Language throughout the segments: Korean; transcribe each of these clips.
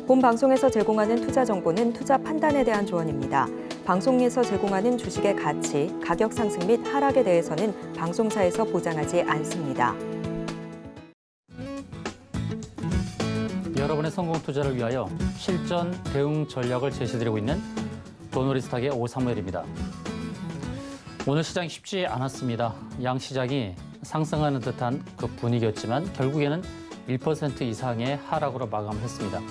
본 방송에서 제공하는 투자 정보는 투자 판단에 대한 조언입니다. 방송에서 제공하는 주식의 가치, 가격 상승 및 하락에 대해서는 방송사에서 보장하지 않습니다. 여러분의 성공 투자를 위하여 실전 대응 전략을 제시드리고 있는 도노리스탁의 오사무엘입니다. 오늘 시장이 쉽지 않았습니다. 양 시장이 상승하는 듯한 그 분위기였지만 결국에는 1% 이상의 하락으로 마감을 했습니다.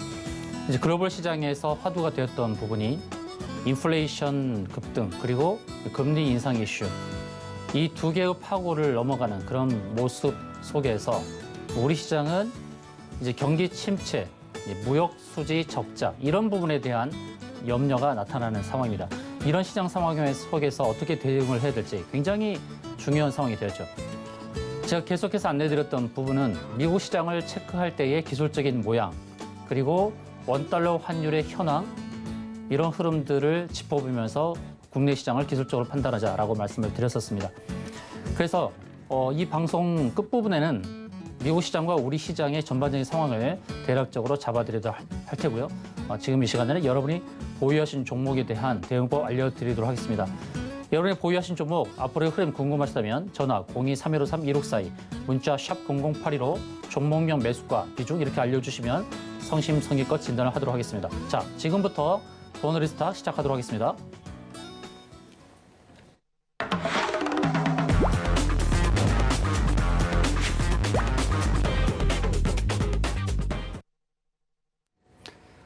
이제 글로벌 시장에서 화두가 되었던 부분이 인플레이션 급등 그리고 금리 인상 이슈, 이 두 개의 파고를 넘어가는 그런 모습 속에서 우리 시장은 이제 경기 침체, 무역 수지 적자 이런 부분에 대한 염려가 나타나는 상황입니다. 이런 시장 상황 속에서 어떻게 대응을 해야 될지 굉장히 중요한 상황이 되었죠. 제가 계속해서 안내드렸던 부분은 미국 시장을 체크할 때의 기술적인 모양, 그리고 원달러 환율의 현황, 이런 흐름들을 짚어보면서 국내 시장을 기술적으로 판단하자라고 말씀을 드렸었습니다. 그래서 이 방송 끝부분에는 미국 시장과 우리 시장의 전반적인 상황을 대략적으로 잡아드리도록 할 테고요. 지금 이 시간에는 여러분이 보유하신 종목에 대한 대응법 알려드리도록 하겠습니다. 여러분이 보유하신 종목, 앞으로의 흐름 궁금하시다면 전화 02-3153-1642, 문자 샵 0082로 종목명 매수가, 비중 이렇게 알려주시면 성심성의껏 진단을 하도록 하겠습니다. 자, 지금부터 도노리스탁 시작하도록 하겠습니다.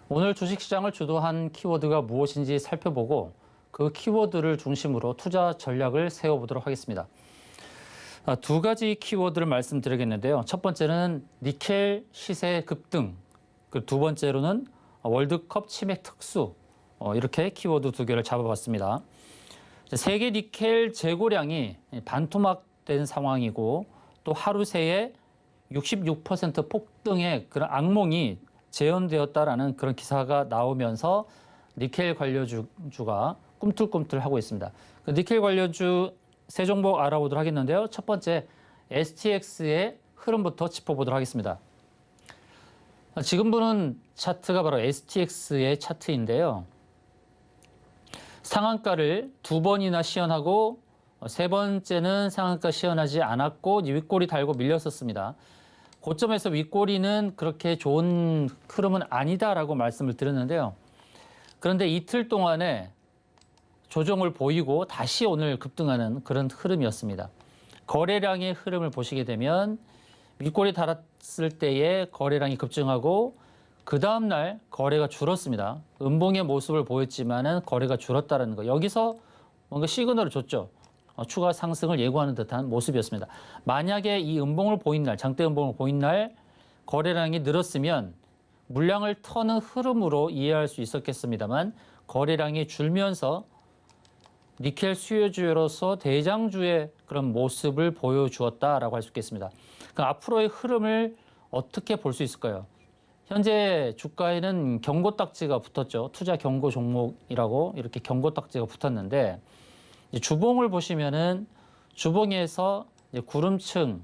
오늘 주식시장을 주도한 키워드가 무엇인지 살펴보고 그 키워드를 중심으로 투자 전략을 세워보도록 하겠습니다. 두 가지 키워드를 말씀드리겠는데요. 첫 번째는 니켈 시세 급등, 그 두 번째로는 월드컵 치맥 특수, 이렇게 키워드 두 개를 잡아봤습니다. 세계 니켈 재고량이 반토막된 상황이고 또 하루 새에 66% 폭등의 그런 악몽이 재현되었다라는 그런 기사가 나오면서 니켈 관료주가 꿈틀꿈틀하고 있습니다. 그 니켈 관료주 세 종목 알아보도록 하겠는데요. 첫 번째 STX의 흐름부터 짚어보도록 하겠습니다. 지금 보는 차트가 바로 STX의 차트인데요. 상한가를 두 번이나 시연하고 세 번째는 상한가 시연하지 않았고 윗꼬리 달고 밀렸었습니다. 고점에서 윗꼬리는 그렇게 좋은 흐름은 아니다라고 말씀을 드렸는데요. 그런데 이틀 동안에 조정을 보이고 다시 오늘 급등하는 그런 흐름이었습니다. 거래량의 흐름을 보시게 되면 윗꼬리 달았을 때에 거래량이 급증하고 그 다음날 거래가 줄었습니다. 음봉의 모습을 보였지만은 거래가 줄었다는 거. 여기서 뭔가 시그널을 줬죠. 추가 상승을 예고하는 듯한 모습이었습니다. 만약에 이 음봉을 보인 날, 장대 음봉을 보인 날 거래량이 늘었으면 물량을 터는 흐름으로 이해할 수 있었겠습니다만 거래량이 줄면서 니켈 수요주로서 대장주의 그런 모습을 보여주었다라고 할 수 있겠습니다. 그럼 앞으로의 흐름을 어떻게 볼 수 있을까요? 현재 주가에는 경고 딱지가 붙었죠. 투자 경고 종목이라고 이렇게 경고 딱지가 붙었는데 주봉을 보시면은 주봉에서 구름층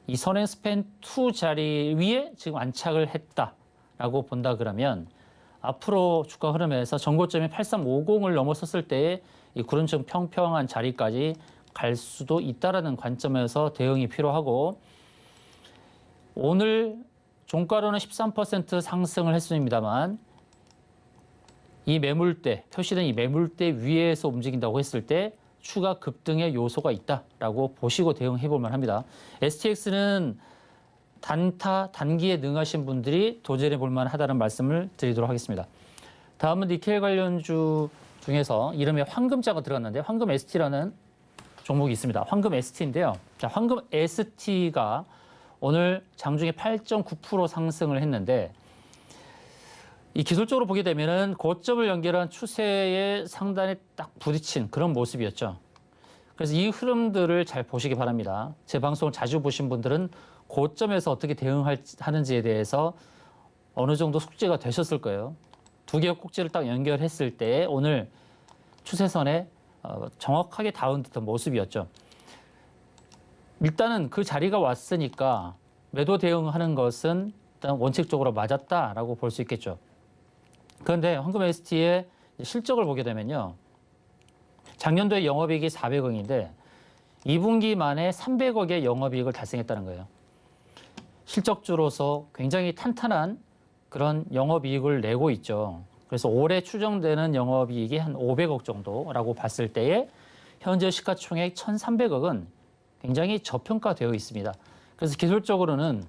이 선행스팬 2 자리 위에 지금 안착을 했다라고 본다 그러면 앞으로 주가 흐름에서 전고점이 8350을 넘어섰을 때에 이 구름층 평평한 자리까지 갈 수도 있다라는 관점에서 대응이 필요하고 오늘 종가로는 13% 상승을 했습니다만 이 매물대, 표시된 이 매물대 위에서 움직인다고 했을 때 추가 급등의 요소가 있다라고 보시고 대응해 볼 만합니다. STX는 단타, 단기에 능하신 분들이 도전해 볼 만하다는 말씀을 드리도록 하겠습니다. 다음은 니켈 관련주 중에서 이름에 황금자가 들어갔는데 황금 ST라는 종목이 있습니다. 황금 ST인데요. 자, 황금 ST가 오늘 장중에 8.9% 상승을 했는데 이 기술적으로 보게 되면은 고점을 연결한 추세에 상단에 딱 부딪힌 그런 모습이었죠. 그래서 이 흐름들을 잘 보시기 바랍니다. 제 방송을 자주 보신 분들은 고점에서 어떻게 대응하는지에 대해서 어느 정도 숙지가 되셨을 거예요. 두 개의 꼭지를 딱 연결했을 때 오늘 추세선에 정확하게 닿은 듯한 모습이었죠. 일단은 그 자리가 왔으니까 매도 대응하는 것은 일단 원칙적으로 맞았다라고 볼 수 있겠죠. 그런데 황금 ST의 실적을 보게 되면요. 작년도에 영업이익이 400억인데 2분기 만에 300억의 영업이익을 달성했다는 거예요. 실적주로서 굉장히 탄탄한 그런 영업이익을 내고 있죠. 그래서 올해 추정되는 영업이익이 한 500억 정도라고 봤을 때에 현재 시가총액 1,300억은 굉장히 저평가되어 있습니다. 그래서 기술적으로는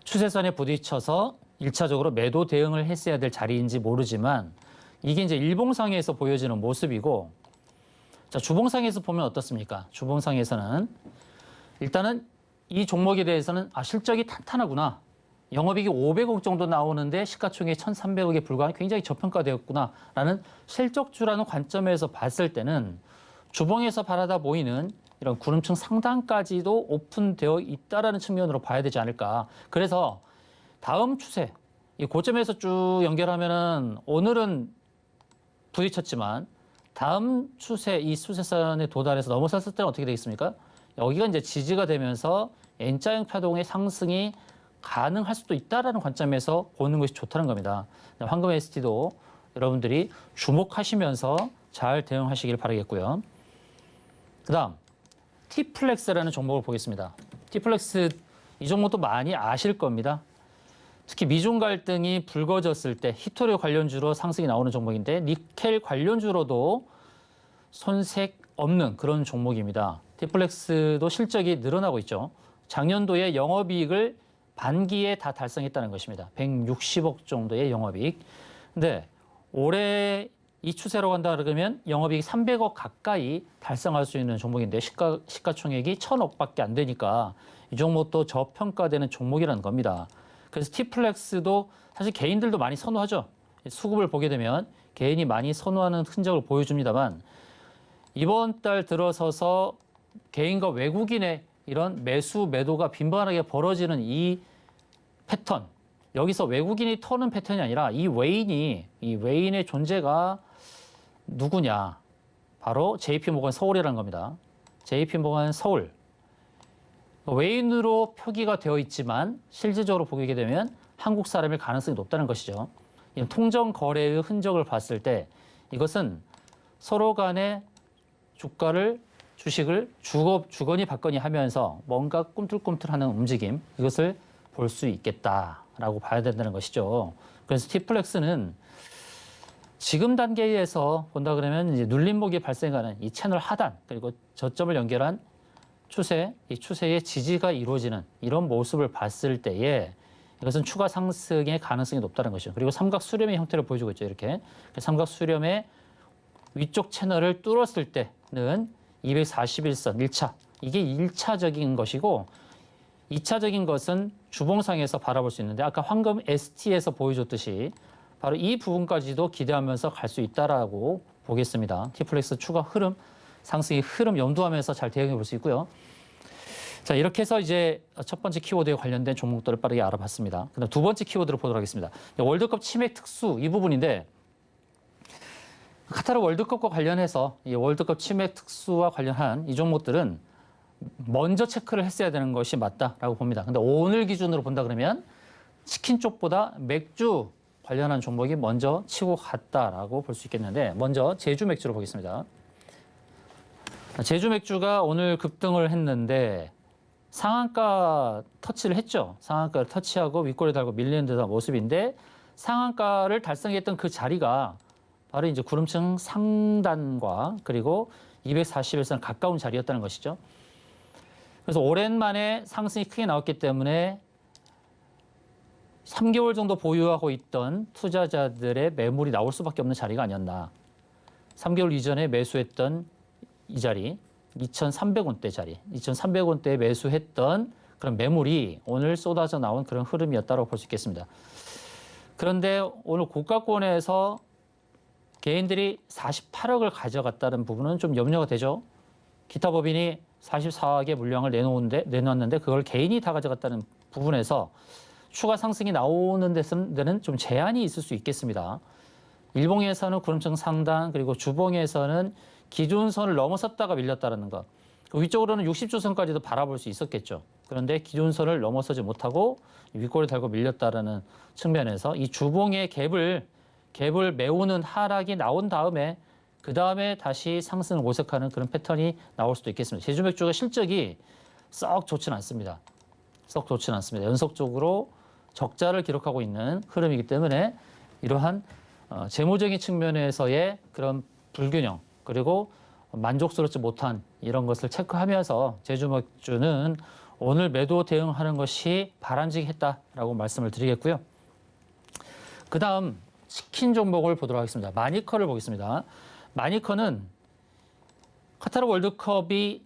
추세선에 부딪혀서 1차적으로 매도 대응을 했어야 될 자리인지 모르지만 이게 이제 일봉상에서 보여지는 모습이고, 자, 주봉상에서 보면 어떻습니까? 주봉상에서는 일단은 이 종목에 대해서는 실적이 탄탄하구나. 영업이익이 500억 정도 나오는데 시가총액 1,300억에 불과한 굉장히 저평가되었구나라는 실적주라는 관점에서 봤을 때는 주봉에서 바라다 보이는 이런 구름층 상단까지도 오픈되어 있다라는 측면으로 봐야 되지 않을까. 그래서 다음 추세, 이 고점에서 쭉 연결하면은 오늘은 부딪혔지만 다음 추세, 이 추세선에 도달해서 넘어섰을 때는 어떻게 되겠습니까? 여기가 이제 지지가 되면서 N자형 파동의 상승이 가능할 수도 있다라는 관점에서 보는 것이 좋다는 겁니다. 황금 ST도 여러분들이 주목하시면서 잘 대응하시길 바라겠고요. 그다음 T플렉스라는 종목을 보겠습니다. T플렉스 이 종목도 많이 아실 겁니다. 특히 미중 갈등이 불거졌을 때 히토류 관련주로 상승이 나오는 종목인데 니켈 관련주로도 손색 없는 그런 종목입니다. T플렉스도 실적이 늘어나고 있죠. 작년도에 영업이익을 반기에 다 달성했다는 것입니다. 160억 정도의 영업이익. 근데 올해 이 추세로 간다 그러면 영업이익 300억 가까이 달성할 수 있는 종목인데 시가총액이 1,000억밖에 안 되니까 이 종목도 저평가되는 종목이라는 겁니다. 그래서 T플렉스도 사실 개인들도 많이 선호하죠. 수급을 보게 되면 개인이 많이 선호하는 흔적을 보여줍니다만 이번 달 들어서서 개인과 외국인의 이런 매수 매도가 빈번하게 벌어지는 이 패턴, 여기서 외국인이 터는 패턴이 아니라 이 외인의 존재가 누구냐? 바로 JP모건 서울이라는 겁니다. JP모건 서울. 외인으로 표기가 되어 있지만 실질적으로 보게 되면 한국 사람일 가능성이 높다는 것이죠. 통정 거래의 흔적을 봤을 때 이것은 서로 간의 주식을 주거니 받거니 하면서 뭔가 꿈틀꿈틀하는 움직임, 이것을 볼 수 있겠다라고 봐야 된다는 것이죠. 그래서 T플렉스는 지금 단계에서 본다 그러면 이제 눌림목이 발생하는 이 채널 하단 그리고 저점을 연결한 추세, 이 추세의 지지가 이루어지는 이런 모습을 봤을 때에 이것은 추가 상승의 가능성이 높다는 것이죠. 그리고 삼각 수렴의 형태를 보여주고 있죠. 이렇게 삼각 수렴의 위쪽 채널을 뚫었을 때는 241선 1차, 이게 1차적인 것이고 2차적인 것은 주봉상에서 바라볼 수 있는데 아까 황금 ST에서 보여줬듯이 바로 이 부분까지도 기대하면서 갈 수 있다라고 보겠습니다. T플렉스 추가 흐름, 상승의 흐름 염두하면서 잘 대응해 볼 수 있고요. 자, 이렇게 해서 이제 첫 번째 키워드에 관련된 종목들을 빠르게 알아봤습니다. 그다음 두 번째 키워드를 보도록 하겠습니다. 월드컵 치맥 특수 이 부분인데 카타르 월드컵과 관련해서 이 월드컵 치맥 특수와 관련한 이 종목들은 먼저 체크를 했어야 되는 것이 맞다라고 봅니다. 근데 오늘 기준으로 본다 그러면 치킨 쪽보다 맥주 관련한 종목이 먼저 치고 갔다라고 볼 수 있겠는데 먼저 제주 맥주를 보겠습니다. 제주 맥주가 오늘 급등을 했는데 상한가 터치를 했죠. 상한가를 터치하고 윗골에 달고 밀리는 듯한 모습인데 상한가를 달성했던 그 자리가 바로 이제 구름층 상단과 그리고 241선 가까운 자리였다는 것이죠. 그래서 오랜만에 상승이 크게 나왔기 때문에 3개월 정도 보유하고 있던 투자자들의 매물이 나올 수밖에 없는 자리가 아니었나. 3개월 이전에 매수했던 이 자리, 2,300원대 자리, 2,300원대에 매수했던 그런 매물이 오늘 쏟아져 나온 그런 흐름이었다고 볼 수 있겠습니다. 그런데 오늘 고가권에서 개인들이 48억을 가져갔다는 부분은 좀 염려가 되죠. 기타 법인이 44억의 물량을 내놨는데 그걸 개인이 다 가져갔다는 부분에서 추가 상승이 나오는 데는 좀 제한이 있을 수 있겠습니다. 일봉에서는 구름층 상단 그리고 주봉에서는 기존선을 넘어섰다가 밀렸다는 것. 그 위쪽으로는 60주선까지도 바라볼 수 있었겠죠. 그런데 기존선을 넘어서지 못하고 윗골이 달고 밀렸다라는 측면에서 이 주봉의 갭을 메우는 하락이 나온 다음에 그 다음에 다시 상승을 모색하는 그런 패턴이 나올 수도 있겠습니다. 제주맥주가 실적이 썩 좋지는 않습니다. 썩 좋지는 않습니다. 연속적으로 적자를 기록하고 있는 흐름이기 때문에 이러한 재무적인 측면에서의 그런 불균형 그리고 만족스럽지 못한 이런 것을 체크하면서 제주맥주는 오늘 매도 대응하는 것이 바람직했다라고 말씀을 드리겠고요. 그 다음 치킨 종목을 보도록 하겠습니다. 마니커를 보겠습니다. 마니커는 카타르 월드컵이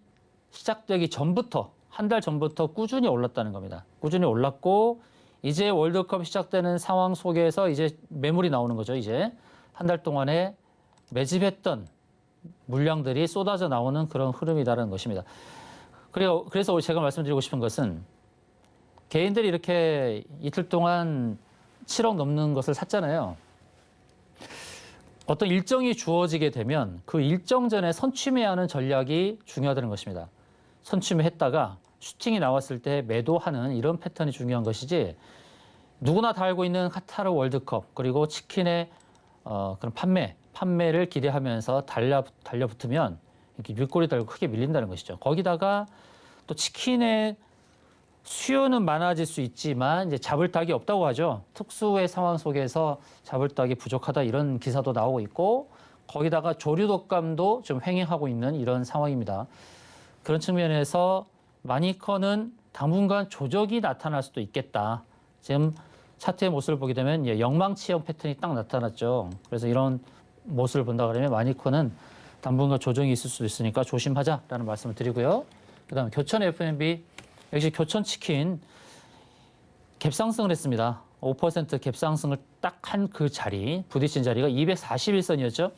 시작되기 전부터 한 달 전부터 꾸준히 올랐다는 겁니다. 꾸준히 올랐고 이제 월드컵 시작되는 상황 속에서 이제 매물이 나오는 거죠. 이제 한 달 동안에 매집했던 물량들이 쏟아져 나오는 그런 흐름이라는 것입니다. 그래서 제가 말씀드리고 싶은 것은 개인들이 이렇게 이틀 동안 7억 넘는 것을 샀잖아요. 어떤 일정이 주어지게 되면 그 일정 전에 선취매하는 전략이 중요하다는 것입니다. 선취매했다가 슈팅이 나왔을 때 매도하는 이런 패턴이 중요한 것이지 누구나 다 알고 있는 카타르 월드컵 그리고 치킨의 그런 판매를 기대하면서 달려붙으면 이렇게 윗골이 달고 크게 밀린다는 것이죠. 거기다가 또 치킨의 수요는 많아질 수 있지만 이제 잡을 닭이 없다고 하죠. 특수의 상황 속에서 잡을 닭이 부족하다 이런 기사도 나오고 있고 거기다가 조류 독감도 좀 횡행하고 있는 이런 상황입니다. 그런 측면에서 마니커는 당분간 조정이 나타날 수도 있겠다. 지금 차트의 모습을 보게 되면 영망치형 패턴이 딱 나타났죠. 그래서 이런 모습을 본다 그러면 마니커는 당분간 조정이 있을 수도 있으니까 조심하자라는 말씀을 드리고요. 그다음 교촌 F&B 역시 교촌 치킨 갭상승을 했습니다. 5% 갭상승을 딱 한 그 자리, 부딪힌 자리가 241선이었죠.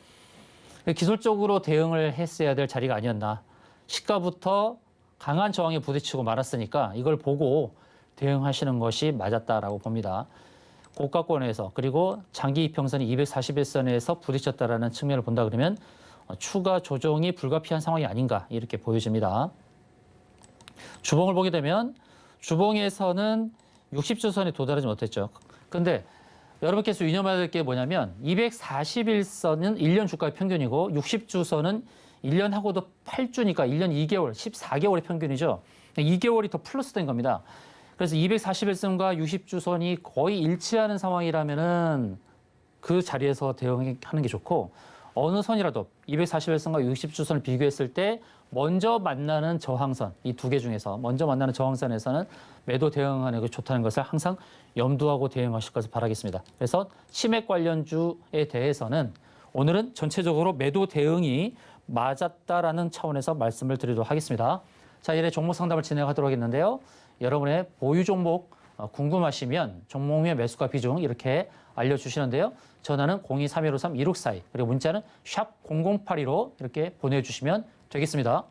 기술적으로 대응을 했어야 될 자리가 아니었나. 시가부터 강한 저항에 부딪히고 말았으니까 이걸 보고 대응하시는 것이 맞았다라고 봅니다. 고가권에서 그리고 장기 이평선이 241선에서 부딪혔다라는 측면을 본다 그러면 추가 조정이 불가피한 상황이 아닌가 이렇게 보여집니다. 주봉을 보게 되면 주봉에서는 60주선에 도달하지 못했죠. 근데 여러분께서 유념해야 될 게 뭐냐면 241선은 1년 주가의 평균이고 60주선은 1년하고도 8주니까 1년 2개월, 14개월의 평균이죠. 2개월이 더 플러스된 겁니다. 그래서 241선과 60주선이 거의 일치하는 상황이라면은 그 자리에서 대응하는 게 좋고 어느 선이라도 241선과 60주선을 비교했을 때 먼저 만나는 저항선, 이 두 개 중에서 먼저 만나는 저항선에서는 매도 대응하는 게 좋다는 것을 항상 염두하고 대응하실 것을 바라겠습니다. 그래서 치맥 관련주에 대해서는 오늘은 전체적으로 매도 대응이 맞았다라는 차원에서 말씀을 드리도록 하겠습니다. 자, 이제 종목 상담을 진행하도록 하겠는데요. 여러분의 보유 종목 궁금하시면 종목명 매수가 비중 이렇게 알려주시는데요. 전화는 023153-1642 그리고 문자는 샵 0082로 이렇게 보내주시면 되겠습니다.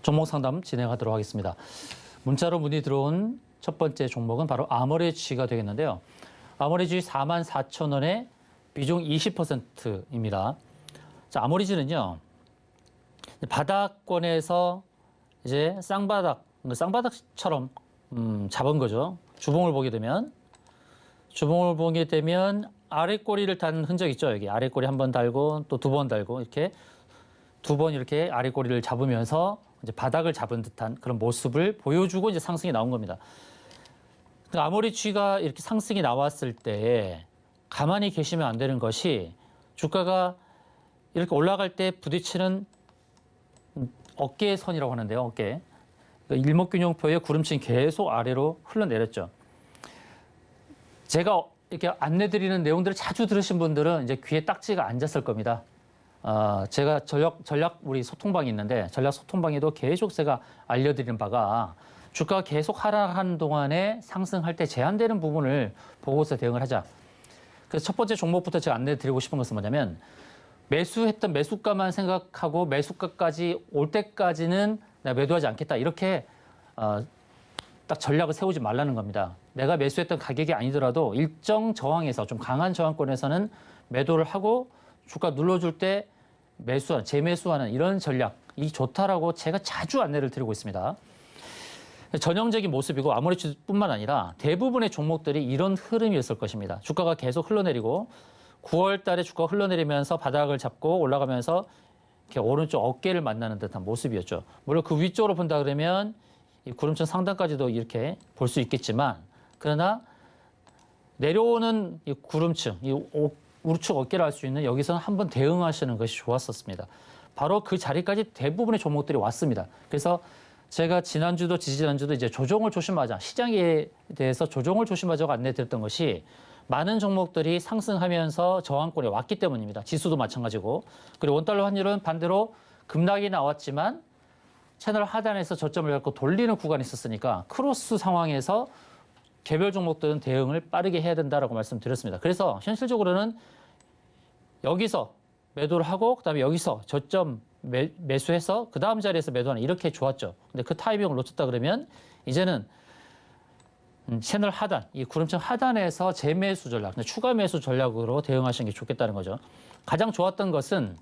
종목 상담 진행하도록 하겠습니다. 문자로 문의 들어온 첫 번째 종목은 바로 아모레G가 되겠는데요. 아모레G 44,000원에 비중 20%입니다. 자, 아모레G는요. 바닥권에서 이제 쌍바닥처럼 잡은 거죠. 주봉을 보게 되면 아래 꼬리를 단 흔적 있죠. 여기 아래 꼬리 한 번 달고 또 두 번 달고 이렇게 두 번 이렇게 아래 꼬리를 잡으면서 이제 바닥을 잡은 듯한 그런 모습을 보여주고 이제 상승이 나온 겁니다. 아모레G가 이렇게 상승이 나왔을 때 가만히 계시면 안 되는 것이 주가가 이렇게 올라갈 때 부딪히는 어깨의 선이라고 하는데요. 어깨. 일목균형표의 구름층이 계속 아래로 흘러내렸죠. 제가 이렇게 안내드리는 내용들을 자주 들으신 분들은 이제 귀에 딱지가 앉았을 겁니다. 제가 전략 우리 소통방이 있는데 전략 소통방에도 계속 제가 알려드리는 바가 주가가 계속 하락하는 동안에 상승할 때 제한되는 부분을 보고서 대응을 하자. 그래서 첫 번째 종목부터 제가 안내드리고 싶은 것은 뭐냐면 매수했던 매수가만 생각하고 매수가까지 올 때까지는 내가 매도하지 않겠다. 이렇게 딱 전략을 세우지 말라는 겁니다. 내가 매수했던 가격이 아니더라도 일정 저항에서 좀 강한 저항권에서는 매도를 하고 주가 눌러줄 때 재매수하는 이런 전략이 좋다라고 제가 자주 안내를 드리고 있습니다. 전형적인 모습이고 아모레츠뿐만 아니라 대부분의 종목들이 이런 흐름이었을 것입니다. 주가가 계속 흘러내리고 9월 달에 주가가 흘러내리면서 바닥을 잡고 올라가면서 이렇게 오른쪽 어깨를 만나는 듯한 모습이었죠. 물론 그 위쪽으로 본다 그러면 이 구름천 상단까지도 이렇게 볼 수 있겠지만 그러나 내려오는 이 구름층, 이 우측 어깨를 할 수 있는 여기서는 한번 대응하시는 것이 좋았었습니다. 바로 그 자리까지 대부분의 종목들이 왔습니다. 그래서 제가 지난주도 지지난주도 이제 조정을 조심하자, 시장에 대해서 조정을 조심하자고 안내드렸던 것이 많은 종목들이 상승하면서 저항권에 왔기 때문입니다. 지수도 마찬가지고. 그리고 원달러 환율은 반대로 급락이 나왔지만 채널 하단에서 저점을 갖고 돌리는 구간이 있었으니까 크로스 상황에서 개별 종목들은 대응을 빠르게 해야 된다라고 말씀드렸습니다. 그래서 현실적으로는 여기서 매도를 하고 그다음에 여기서 저점 매수해서 그 다음 자리에서 매도하는 이렇게 좋았죠. 근데 그 타이밍을 놓쳤다 그러면 이제는 채널 하단, 이 구름층 하단에서 재매수 전략, 추가 매수 전략으로 대응하시는 게 좋겠다는 거죠. 가장 좋았던 것은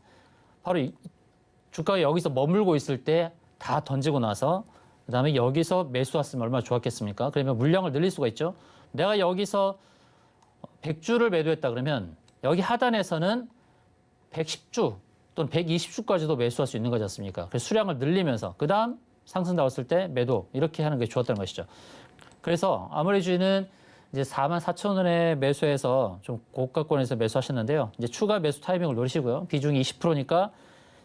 바로 주가가 여기서 머물고 있을 때 다 던지고 나서 그다음에 여기서 매수 왔으면 얼마나 좋았겠습니까? 그러면 물량을 늘릴 수가 있죠. 내가 여기서 100주를 매도했다 그러면 여기 하단에서는 110주 또는 120주까지도 매수할 수 있는 거지 않습니까? 그래서 수량을 늘리면서 그다음 상승 나왔을 때 매도 이렇게 하는 게 좋았다는 것이죠. 그래서 아모레주는 이제 44,000원에 매수해서 좀 고가권에서 매수하셨는데요. 이제 추가 매수 타이밍을 노리시고요. 비중이 20%니까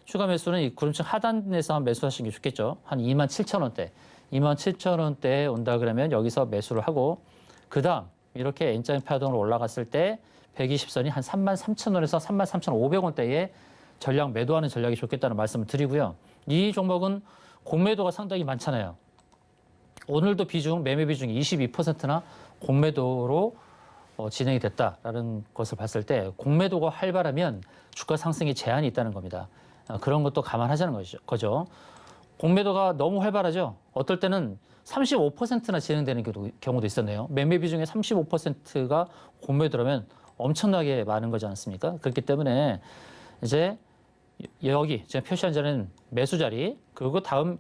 추가 매수는 이 구름층 하단에서 매수하시는 게 좋겠죠. 한 27,000원대. 27,000원대에 온다 그러면 여기서 매수를 하고 그다음 이렇게 N자형 파동으로 올라갔을 때 120선이 한 33,000원에서 33,500원대에 전략 매도하는 전략이 좋겠다는 말씀을 드리고요. 이 종목은 공매도가 상당히 많잖아요. 오늘도 매매 비중이 22%나 공매도로 진행이 됐다라는 것을 봤을 때 공매도가 활발하면 주가 상승에 제한이 있다는 겁니다. 그런 것도 감안하자는 거죠. 공매도가 너무 활발하죠. 어떨 때는 35%나 진행되는 경우도 있었네요. 매매 비중의 35%가 공매도라면 엄청나게 많은 거지 않습니까? 그렇기 때문에 이제 여기 제가 표시한 자리는 매수 자리, 그리고 다음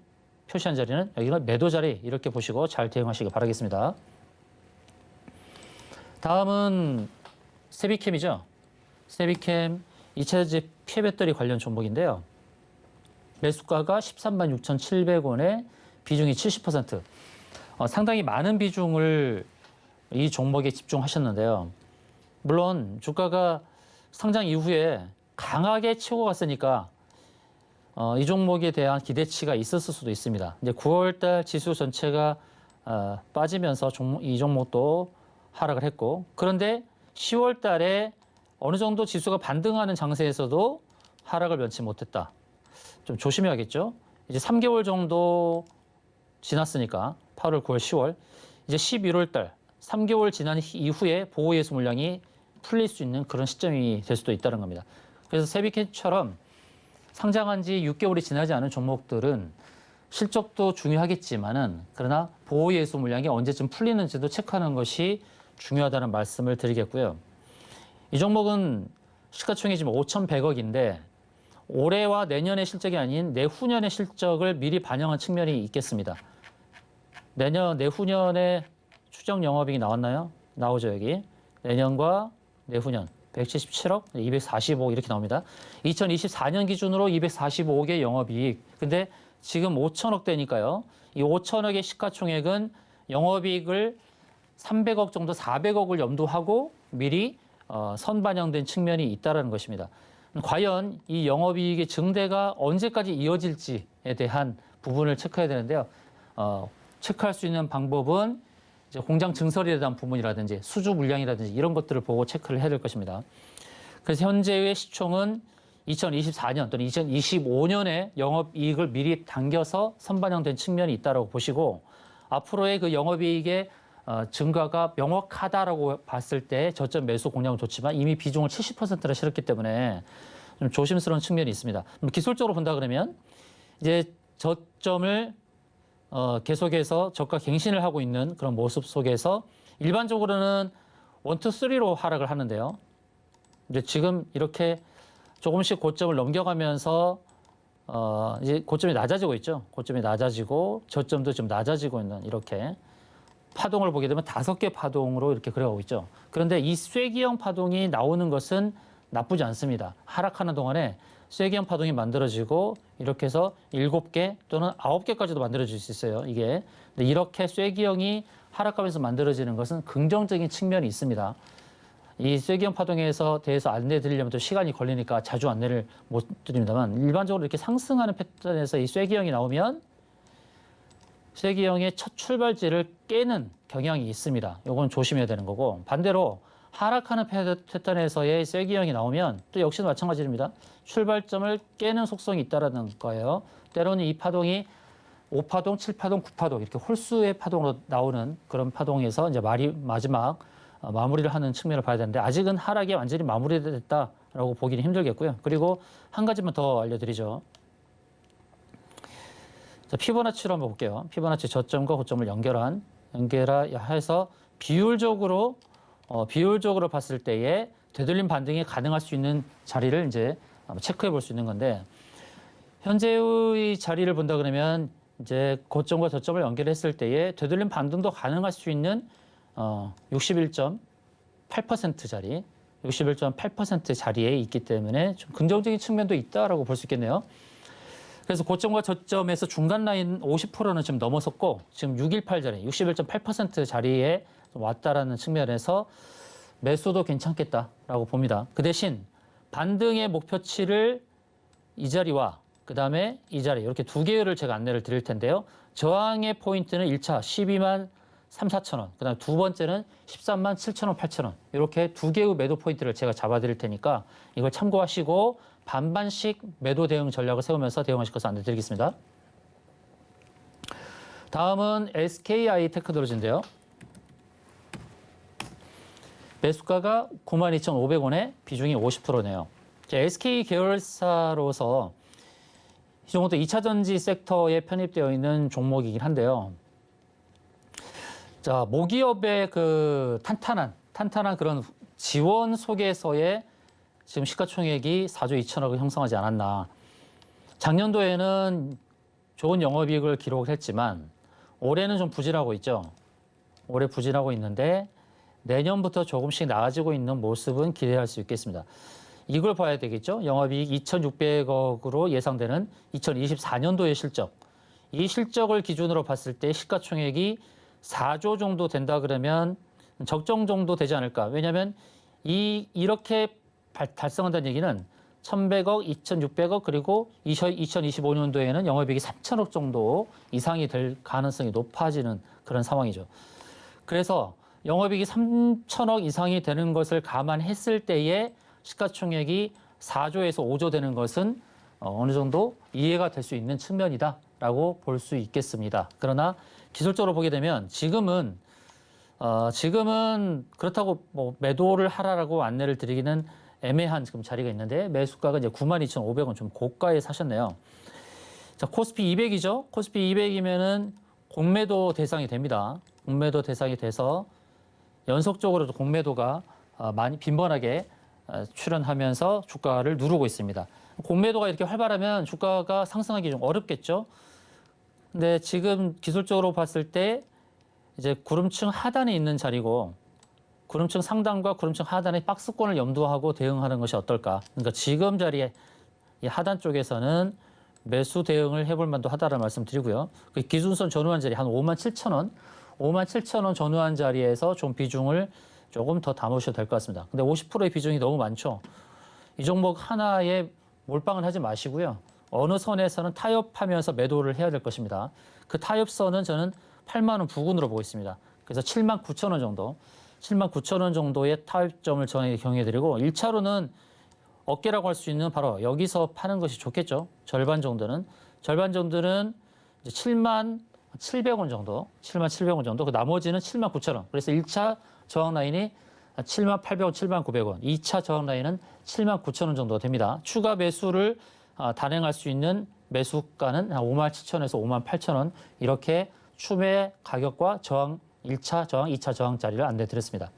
표시한 자리는 여기가 매도 자리 이렇게 보시고 잘 대응하시기 바라겠습니다. 다음은 세비캠이죠. 세비캠 2차전지 피해 배터리 관련 종목인데요. 매수가가 13만 6,700원에 비중이 70%. 상당히 많은 비중을 이 종목에 집중하셨는데요. 물론 주가가 상장 이후에 강하게 치고 갔으니까 이 종목에 대한 기대치가 있었을 수도 있습니다. 이제 9월달 지수 전체가 빠지면서 이 종목도 하락을 했고, 그런데 10월달에 어느 정도 지수가 반등하는 장세에서도 하락을 면치 못했다. 좀 조심해야겠죠. 이제 3개월 정도 지났으니까 8월, 9월, 10월 이제 11월달 3개월 지난 이후에 보호예수 물량이 풀릴 수 있는 그런 시점이 될 수도 있다는 겁니다. 그래서 세비캠처럼 상장한 지 6개월이 지나지 않은 종목들은 실적도 중요하겠지만은 그러나 보호예수 물량이 언제쯤 풀리는지도 체크하는 것이 중요하다는 말씀을 드리겠고요. 이 종목은 시가총액이 지금 5,100억인데 올해와 내년의 실적이 아닌 내후년의 실적을 미리 반영한 측면이 있겠습니다. 내후년에 추정 영업이익이 나왔나요? 나오죠, 여기. 내년과 내후년 177억, 245억 이렇게 나옵니다. 2024년 기준으로 245억의 영업이익. 근데 지금 5천억대니까요. 이 5천억의 시가총액은 영업이익을 300억 정도, 400억을 염두하고 미리 선반영된 측면이 있다는 것입니다. 과연 이 영업이익의 증대가 언제까지 이어질지에 대한 부분을 체크해야 되는데요. 체크할 수 있는 방법은 이제 공장 증설에 대한 부분이라든지 수주 물량이라든지 이런 것들을 보고 체크를 해야 될 것입니다. 그래서 현재의 시총은 2024년 또는 2025년에 영업이익을 미리 당겨서 선반영된 측면이 있다고 보시고 앞으로의 그 영업이익의 증가가 명확하다라고 봤을 때 저점 매수 공략은 좋지만 이미 비중을 70%를 실었기 때문에 좀 조심스러운 측면이 있습니다. 기술적으로 본다 그러면 이제 저점을 계속해서 저가 갱신을 하고 있는 그런 모습 속에서 일반적으로는 1, 2, 3로 하락을 하는데요. 이제 지금 이렇게 조금씩 고점을 넘겨가면서 이제 고점이 낮아지고 있죠. 고점이 낮아지고 저점도 좀 낮아지고 있는 이렇게 파동을 보게 되면 5개 파동으로 이렇게 그려가고 있죠. 그런데 이 쐐기형 파동이 나오는 것은 나쁘지 않습니다. 하락하는 동안에 쐐기형 파동이 만들어지고 이렇게 해서 7개 또는 9개까지도 만들어질 수 있어요. 이게 근데 이렇게 쐐기형이 하락하면서 만들어지는 것은 긍정적인 측면이 있습니다. 이 쐐기형 파동에 대해서 안내 드리려면 또 시간이 걸리니까 자주 안내를 못 드립니다만 일반적으로 이렇게 상승하는 패턴에서 이 쐐기형이 나오면 쐐기형의 첫 출발지를 깨는 경향이 있습니다. 이건 조심해야 되는 거고 반대로 하락하는 패턴에서의 쐐기형이 나오면 또 역시나 마찬가지입니다. 출발점을 깨는 속성이 있다는 거예요. 때로는 이 파동이 5파동, 7파동, 9파동 이렇게 홀수의 파동으로 나오는 그런 파동에서 이제 마지막 마무리를 하는 측면을 봐야 되는데 아직은 하락이 완전히 마무리됐다라고 보기는 힘들겠고요. 그리고 한 가지만 더 알려드리죠. 자, 피보나치로 한번 볼게요. 피보나치 저점과 고점을 연결해서 비율적으로 봤을 때에 되돌림 반등이 가능할 수 있는 자리를 이제 체크해 볼 수 있는 건데 현재의 자리를 본다 그러면 이제 고점과 저점을 연결했을 때에 되돌림 반등도 가능할 수 있는 61.8% 자리, 61.8% 자리에 있기 때문에 좀 긍정적인 측면도 있다라고 볼 수 있겠네요. 그래서 고점과 저점에서 중간 라인 50%는 지금 넘어섰고 지금 618 자리, 61.8% 자리에 왔다라는 측면에서 매수도 괜찮겠다라고 봅니다. 그 대신 반등의 목표치를 이 자리와 그 다음에 이 자리 이렇게 두 개를 제가 안내를 드릴 텐데요. 저항의 포인트는 1차 12만 3, 4천 원, 그 다음에 두 번째는 13만 7천 원, 8천 원 이렇게 두 개의 매도 포인트를 제가 잡아드릴 테니까 이걸 참고하시고 반반씩 매도 대응 전략을 세우면서 대응하실 것을 안내드리겠습니다. 다음은 SKI 테크놀로지인데요. 매수가가 92,500원에 비중이 50%네요. SK 계열사로서 이 정도 2차 전지 섹터에 편입되어 있는 종목이긴 한데요. 자, 모기업의 그 탄탄한 그런 지원 속에서의 지금 시가총액이 4조 2천억을 형성하지 않았나. 작년도에는 좋은 영업이익을 기록을 했지만 올해는 좀 부진하고 있죠. 올해 부진하고 있는데 내년부터 조금씩 나아지고 있는 모습은 기대할 수 있겠습니다. 이걸 봐야 되겠죠. 영업이익 2,600억으로 예상되는 2024년도의 실적. 이 실적을 기준으로 봤을 때 시가총액이 4조 정도 된다 그러면 적정 정도 되지 않을까. 왜냐하면 이렇게 달성한다는 얘기는 1,100억, 2,600억 그리고 2025년도에는 영업이익이 3,000억 정도 이상이 될 가능성이 높아지는 그런 상황이죠. 그래서 영업이익이 3,000억 이상이 되는 것을 감안했을 때에 시가총액이 4조에서 5조 되는 것은 어느 정도 이해가 될 수 있는 측면이다라고 볼 수 있겠습니다. 그러나 기술적으로 보게 되면 지금은 그렇다고 뭐 매도를 하라라고 안내를 드리기는 애매한 지금 자리가 있는데 매수가가 이제 92,500원 좀 고가에 사셨네요. 자, 코스피 200이죠. 코스피 200이면은 공매도 대상이 됩니다. 공매도 대상이 돼서 연속적으로 공매도가 많이 빈번하게 출현하면서 주가를 누르고 있습니다. 공매도가 이렇게 활발하면 주가가 상승하기 좀 어렵겠죠. 근데 지금 기술적으로 봤을 때 이제 구름층 하단에 있는 자리고 구름층 상단과 구름층 하단의 박스권을 염두하고 대응하는 것이 어떨까. 그러니까 지금 자리에 이 하단 쪽에서는 매수 대응을 해볼 만도 하다라는 말씀 드리고요. 그 기준선 전후한 자리 한 57,000원, 57,000원 전후한 자리에서 좀 비중을 조금 더 담으셔도 될 것 같습니다. 근데 50%의 비중이 너무 많죠. 이 종목 하나에 몰빵을 하지 마시고요. 어느 선에서는 타협하면서 매도를 해야 될 것입니다. 그 타협선은 저는 8만 원 부근으로 보고 있습니다. 그래서 79,000원 정도, 79,000원 정도의 타협점을 저는 경유해드리고 1차로는 어깨라고 할 수 있는 바로 여기서 파는 것이 좋겠죠. 절반 정도는 이제 77,000원 정도, 77,000원 정도. 그 나머지는 79,000원. 그래서 1차 저항 라인이 78,000원, 7,900원. 2차 저항 라인은 79,000원 정도 됩니다. 추가 매수를 단행할 수 있는 매수가는 한 57,000원에서 58,000원 이렇게 추매 가격과 저항 1차 저항, 2차 저항 자리를 안내 드렸습니다.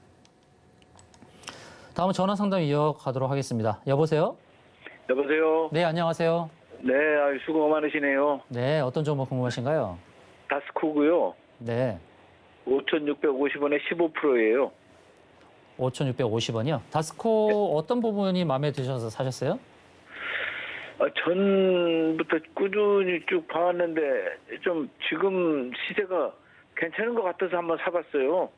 다음은 전화 상담 이어가도록 하겠습니다. 여보세요? 여보세요? 네, 안녕하세요. 네, 수고 많으시네요. 네, 어떤 종목 궁금하신가요? 다스코고요. 네, 5,650원에 15%예요. 5,650원이요. 다스코 어떤 부분이 마음에 드셔서 사셨어요? 전부터 꾸준히 쭉 봐왔는데 좀 지금 시세가 괜찮은 것 같아서 한번 사봤어요.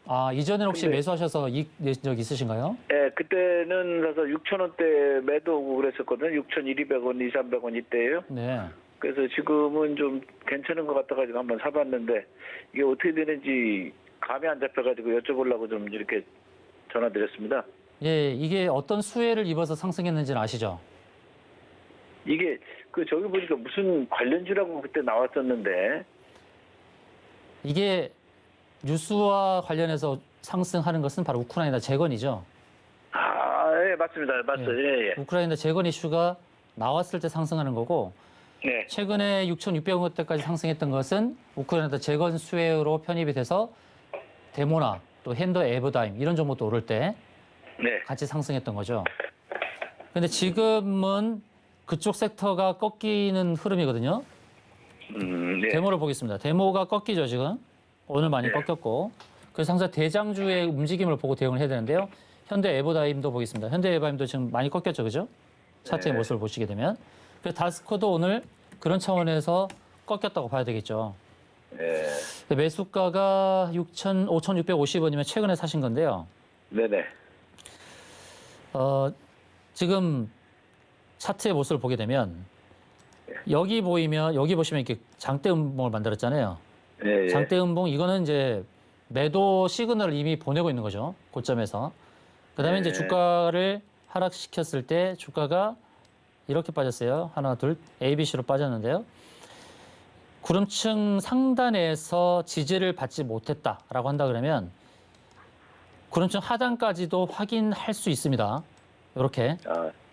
아, 이전에 혹시 근데- 매수하셔서 이익 내신 적 있으신가요? 예, 그때는 사서 6,000원대 매도하고 그랬었거든요. 6,200원, 2,300원 이때예요. 네. 그래서 지금은 좀 괜찮은 것 같아가지고 한번 사봤는데 이게 어떻게 되는지 감이 안 잡혀가지고 여쭤보려고 좀 이렇게 전화드렸습니다. 예, 이게 어떤 수혜를 입어서 상승했는지는 아시죠? 이게 저기 보니까 무슨 관련주라고 그때 나왔었는데 이게 뉴스와 관련해서 상승하는 것은 바로 우크라이나 재건이죠. 예, 맞습니다. 맞죠. 예. 우크라이나 재건 이슈가 나왔을 때 상승하는 거고 네. 최근에 6,600원대까지 상승했던 것은 우크라이나 재건 수혜로 편입이 돼서 데모나 또 핸더 에버다임 이런 종목도 오를 때 네. 같이 상승했던 거죠. 근데 지금은 그쪽 섹터가 꺾이는 흐름이거든요. 네. 데모를 보겠습니다. 데모가 꺾이죠, 지금. 오늘 많이 네. 꺾였고. 그래서 항상 대장주의 움직임을 보고 대응을 해야 되는데요. 현대 에버다임도 보겠습니다. 현대 에버다임도 지금 많이 꺾였죠, 그죠? 차트의 네. 모습을 보시게 되면. 그래서 다스코도 오늘 그런 차원에서 꺾였다고 봐야 되겠죠. 예. 매수가가 5,650원이면 최근에 사신 건데요. 네네. 지금 차트의 모습을 보게 되면 여기 보시면 이렇게 장대 음봉을 만들었잖아요. 예. 장대 음봉 이거는 이제 매도 시그널을 이미 보내고 있는 거죠. 고점에서. 그다음에 이제 네. 주가를 하락시켰을 때 주가가 이렇게 빠졌어요. 하나, 둘, ABC로 빠졌는데요. 구름층 상단에서 지지를 받지 못했다라고 한다 그러면 구름층 하단까지도 확인할 수 있습니다. 이렇게.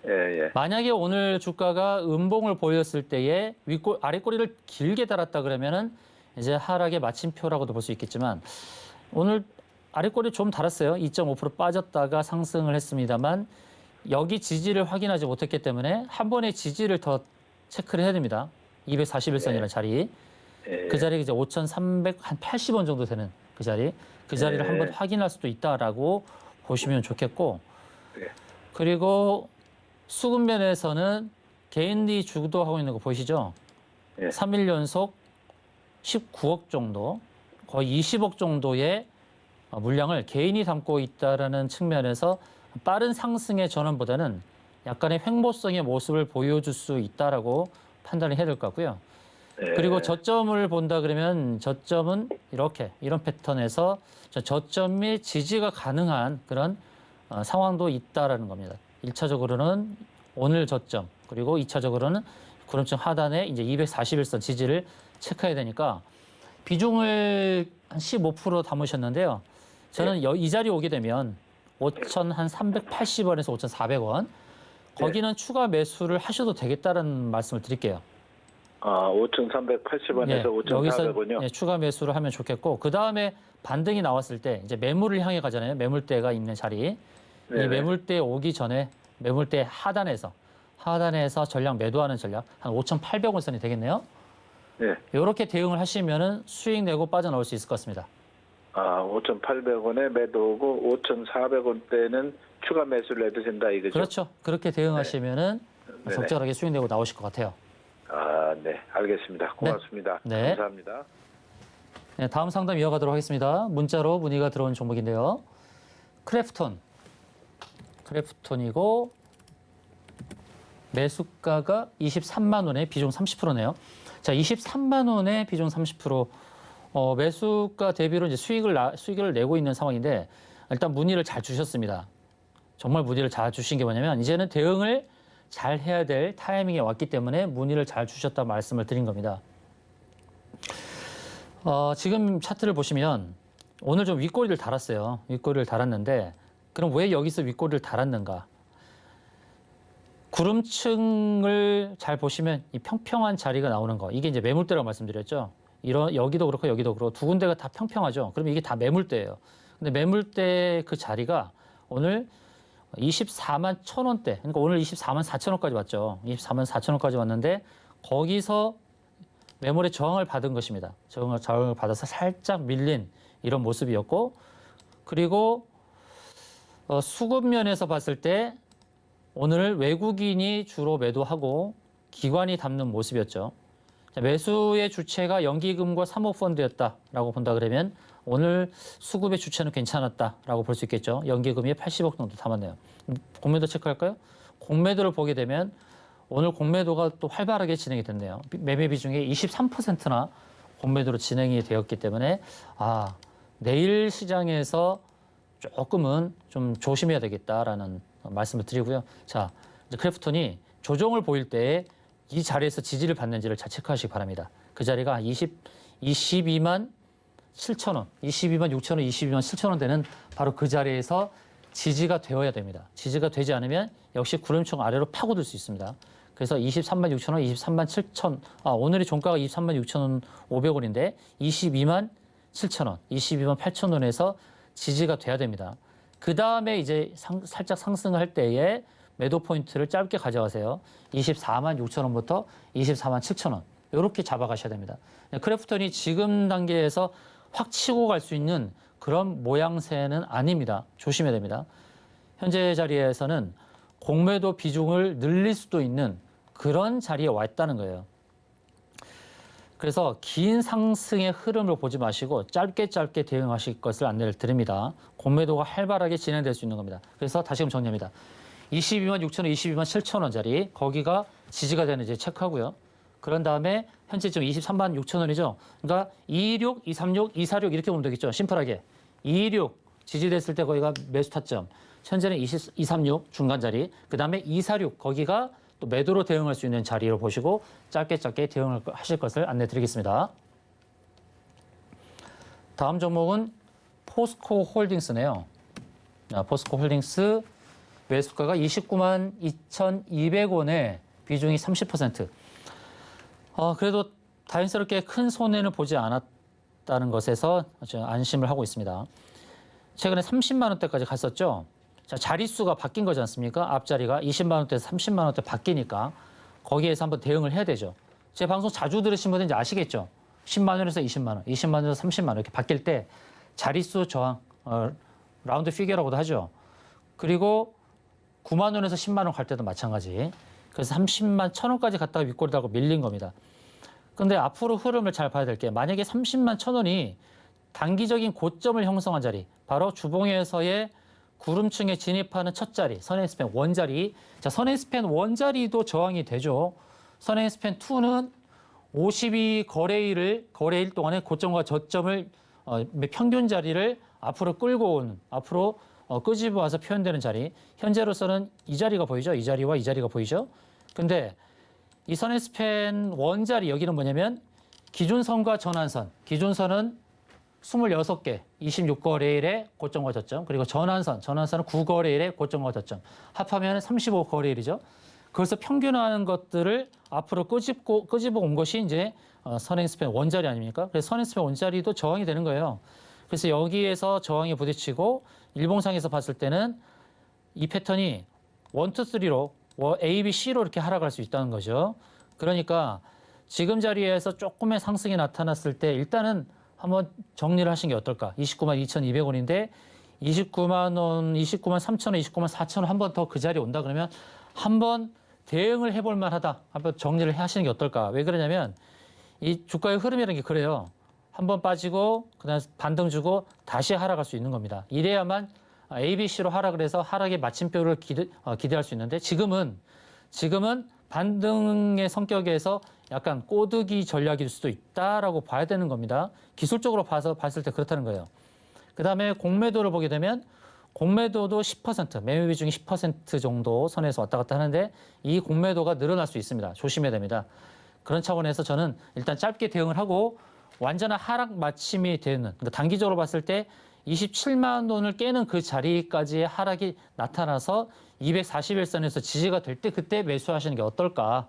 예. 만약에 오늘 주가가 음봉을 보였을 때에 아래꼬리를 길게 달았다 그러면은 이제 하락의 마침표라고도 볼 수 있겠지만 오늘 아래꼬리 좀 달았어요. 2.5% 빠졌다가 상승을 했습니다만 여기 지지를 확인하지 못했기 때문에 한 번의 지지를 더 체크를 해야 됩니다. 241선이라는 자리. 예. 그 자리가 이제 5,380원 정도 되는 그 자리. 그 자리를 네. 한번 확인할 수도 있다라고 보시면 좋겠고. 네. 그리고 수급 면에서는 개인이 주도하고 있는 거 보이시죠? 예. 3일 연속 19억 정도, 거의 20억 정도의 물량을 개인이 담고 있다라는 측면에서 빠른 상승의 전환보다는 약간의 횡보성의 모습을 보여줄 수 있다라고 판단을 해야 될 것 같고요. 예. 그리고 저점을 본다 그러면 저점은 이런 패턴에서 저점이 지지가 가능한 그런 상황도 있다라는 겁니다. 1차적으로는 오늘 저점, 그리고 2차적으로는 구름층 하단에 이제 241선 지지를 체크해야 되니까 비중을 한 15% 담으셨는데요. 저는 이 자리 오게 되면 5,380원에서 5,400원 거기는 추가 매수를 하셔도 되겠다는 말씀을 드릴게요. 5,380원에서 5,400원이요? 여기서 추가 매수를 하면 좋겠고 그 다음에 반등이 나왔을 때 이제 매물을 향해 가잖아요. 매물대가 있는 자리. 네네. 이 매물대 오기 전에 매물대 하단에서 전량 매도하는 전략 한 5,800원 선이 되겠네요. 네. 이렇게 대응을 하시면은 수익 내고 빠져나올 수 있을 것 같습니다. 5,800원에 매도하고 5,400원대는 추가 매수를 해도 된다 이거죠? 그렇죠. 그렇게 대응하시면은 네네. 적절하게 수익 내고 나오실 것 같아요. 네. 알겠습니다. 고맙습니다. 네. 감사합니다. 네, 다음 상담 이어가도록 하겠습니다. 문자로 문의가 들어온 종목인데요. 크래프톤이고 매수가가 23만 원에 비중 30%네요. 자, 23만 원에 비중 30% 매수가 대비로 이제 수익을 내고 있는 상황인데 일단 문의를 잘 주셨습니다. 정말 문의를 잘 주신 게 뭐냐면 이제는 대응을 잘 해야 될 타이밍이 왔기 때문에 문의를 잘 주셨다 말씀을 드린 겁니다. 지금 차트를 보시면 오늘 좀 윗꼬리를 달았어요. 윗꼬리를 달았는데 그럼 왜 여기서 윗꼬리를 달았는가? 구름층을 잘 보시면 이 평평한 자리가 나오는 거. 이게 이제 매물대라고 말씀드렸죠. 여기도 그렇고 여기도 그렇고 두 군데가 다 평평하죠. 그러면 이게 다 매물대예요. 근데 매물대 그 자리가 오늘 24만 1,000원대. 그러니까 오늘 24만 4천원까지 왔죠. 24만 4천원까지 왔는데 거기서 매물의 저항을 받은 것입니다. 저항을 받아서 살짝 밀린 이런 모습이었고 그리고 수급면에서 봤을 때 오늘 외국인이 주로 매도하고 기관이 담는 모습이었죠. 매수의 주체가 연기금과 사모펀드였다라고 본다 그러면 오늘 수급의 주체는 괜찮았다라고 볼 수 있겠죠. 연기금이 80억 정도 담았네요. 공매도 체크할까요? 공매도를 보게 되면 오늘 공매도가 또 활발하게 진행이 됐네요. 매매 비중이 23%나 공매도로 진행이 되었기 때문에 내일 시장에서 조금은 좀 조심해야 되겠다라는 말씀을 드리고요. 자, 이제 크래프톤이 조정을 보일 때 이 자리에서 지지를 받는지를 잘 체크하시기 바랍니다. 그 자리가 22만 7천원, 22만 6천원, 22만 7천원 되는 바로 그 자리에서 지지가 되어야 됩니다. 지지가 되지 않으면 역시 구름층 아래로 파고들 수 있습니다. 그래서 23만 6천원, 23만 7천, 오늘의 종가가 23만 6천 500원인데 22만 7천원, 22만 8천원에서 지지가 돼야 됩니다. 그 다음에 이제 살짝 상승할 때에 매도 포인트를 짧게 가져가세요. 24만 6천 원부터 24만 7천 원. 이렇게 잡아가셔야 됩니다. 크래프톤이 지금 단계에서 확 치고 갈 수 있는 그런 모양새는 아닙니다. 조심해야 됩니다. 현재 자리에서는 공매도 비중을 늘릴 수도 있는 그런 자리에 와 있다는 거예요. 그래서 긴 상승의 흐름을 보지 마시고 짧게 대응하실 것을 안내를 드립니다. 공매도가 활발하게 진행될 수 있는 겁니다. 그래서 다시금 정리합니다. 22만 6천 원, 22만 7천 원짜리 거기가 지지가 되는지 체크하고요. 그런 다음에 현재 지금 23만 6천 원이죠. 그러니까 226, 236, 246 이렇게 보면 되겠죠. 심플하게. 226 지지됐을 때 거기가 매수 타점. 현재는 236 중간 자리. 그 다음에 246 거기가 또 매도로 대응할 수 있는 자리로 보시고 짧게 대응을 하실 것을 안내 드리겠습니다. 다음 종목은 포스코 홀딩스네요. 포스코 홀딩스 매수가가 29만 2,200원에 비중이 30%. 그래도 다행스럽게 큰 손해는 보지 않았다는 것에서 안심을 하고 있습니다. 최근에 30만 원대까지 갔었죠. 자, 자릿수가 바뀐 거지 않습니까? 앞자리가 20만 원대에서 30만 원대 바뀌니까 거기에서 한번 대응을 해야 되죠. 제 방송 자주 들으신 분은 이제 아시겠죠? 10만 원에서 20만 원, 20만 원에서 30만 원 이렇게 바뀔 때 자릿수 저항, 라운드 피겨라고도 하죠. 그리고 9만 원에서 10만 원 갈 때도 마찬가지. 그래서 30만 1,000원까지 갔다가 윗꼬리 달고 밀린 겁니다. 근데 앞으로 흐름을 잘 봐야 될 게 만약에 30만 1,000원이 단기적인 고점을 형성한 자리, 바로 주봉에서의 구름층에 진입하는 첫 자리, 선행스팬 원자리. 자, 선행스팬 원자리도 저항이 되죠. 선행스팬 2는 52 거래일 동안에 고점과 저점을 평균 자리를 앞으로 끌고 오는, 앞으로 끄집어 와서 표현되는 자리. 현재로서는 이 자리가 보이죠. 이 자리와 이 자리가 보이죠. 근데 이 선행스팬 원자리 여기는 뭐냐면 기준선과 전환선. 기준선은 26개, 26거래일의 고점과 저점. 그리고 전환선은 9거래일의 고점과 저점. 합하면 35거래일이죠. 그래서 평균화하는 것들을 앞으로 끄집어 온 것이 이제 선행스팬 원자리 아닙니까? 그래서 선행스팬 원자리도 저항이 되는 거예요. 그래서 여기에서 저항에 부딪히고 일봉상에서 봤을 때는 이 패턴이 1, 2, 3로 A, B, C로 이렇게 하락할 수 있다는 거죠. 그러니까 지금 자리에서 조금의 상승이 나타났을 때 일단은 한번 정리를 하신 게 어떨까? 29만 2,200원인데 29만 원, 29만 3천 원, 29만 4천 원 한 번 더 그 자리에 온다 그러면 한번 대응을 해볼 만하다. 한번 정리를 하시는 게 어떨까? 왜 그러냐면 이 주가의 흐름이라는 게 그래요. 한번 빠지고 그다음에 반등 주고 다시 하락할 수 있는 겁니다. 이래야만 A, B, C로 하락을 해서 하락의 마침표를 기대할 수 있는데 지금은 반등의 성격에서 약간 꼬드기 전략일 수도 있다라고 봐야 되는 겁니다. 기술적으로 봤을 때 그렇다는 거예요. 그다음에 공매도를 보게 되면 공매도도 10%, 매매 비중이 10% 정도 선에서 왔다 갔다 하는데 이 공매도가 늘어날 수 있습니다. 조심해야 됩니다. 그런 차원에서 저는 일단 짧게 대응을 하고 완전한 하락 마침이 되는, 그러니까 단기적으로 봤을 때 27만 원을 깨는 그 자리까지의 하락이 나타나서 241선에서 지지가 될 때 그때 매수하시는 게 어떨까.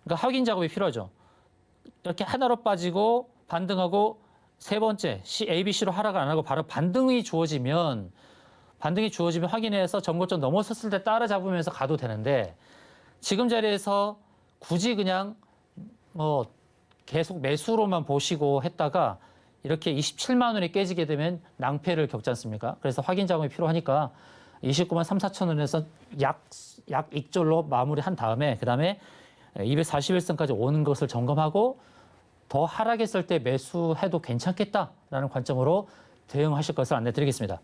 그러니까 확인 작업이 필요하죠. 이렇게 하나로 빠지고 반등하고 세 번째 ABC로 하락을 안 하고 바로 반등이 주어지면 확인해서 전고점 넘어섰을 때 따라잡으면서 가도 되는데 지금 자리에서 굳이 그냥 계속 매수로만 보시고 했다가 이렇게 27만 원이 깨지게 되면 낭패를 겪지 않습니까? 그래서 확인 작업이 필요하니까 29만 3, 4천 원에서 약 익절로 마무리한 다음에 그다음에 241선까지 오는 것을 점검하고 더 하락했을 때 매수해도 괜찮겠다라는 관점으로 대응하실 것을 안내드리겠습니다.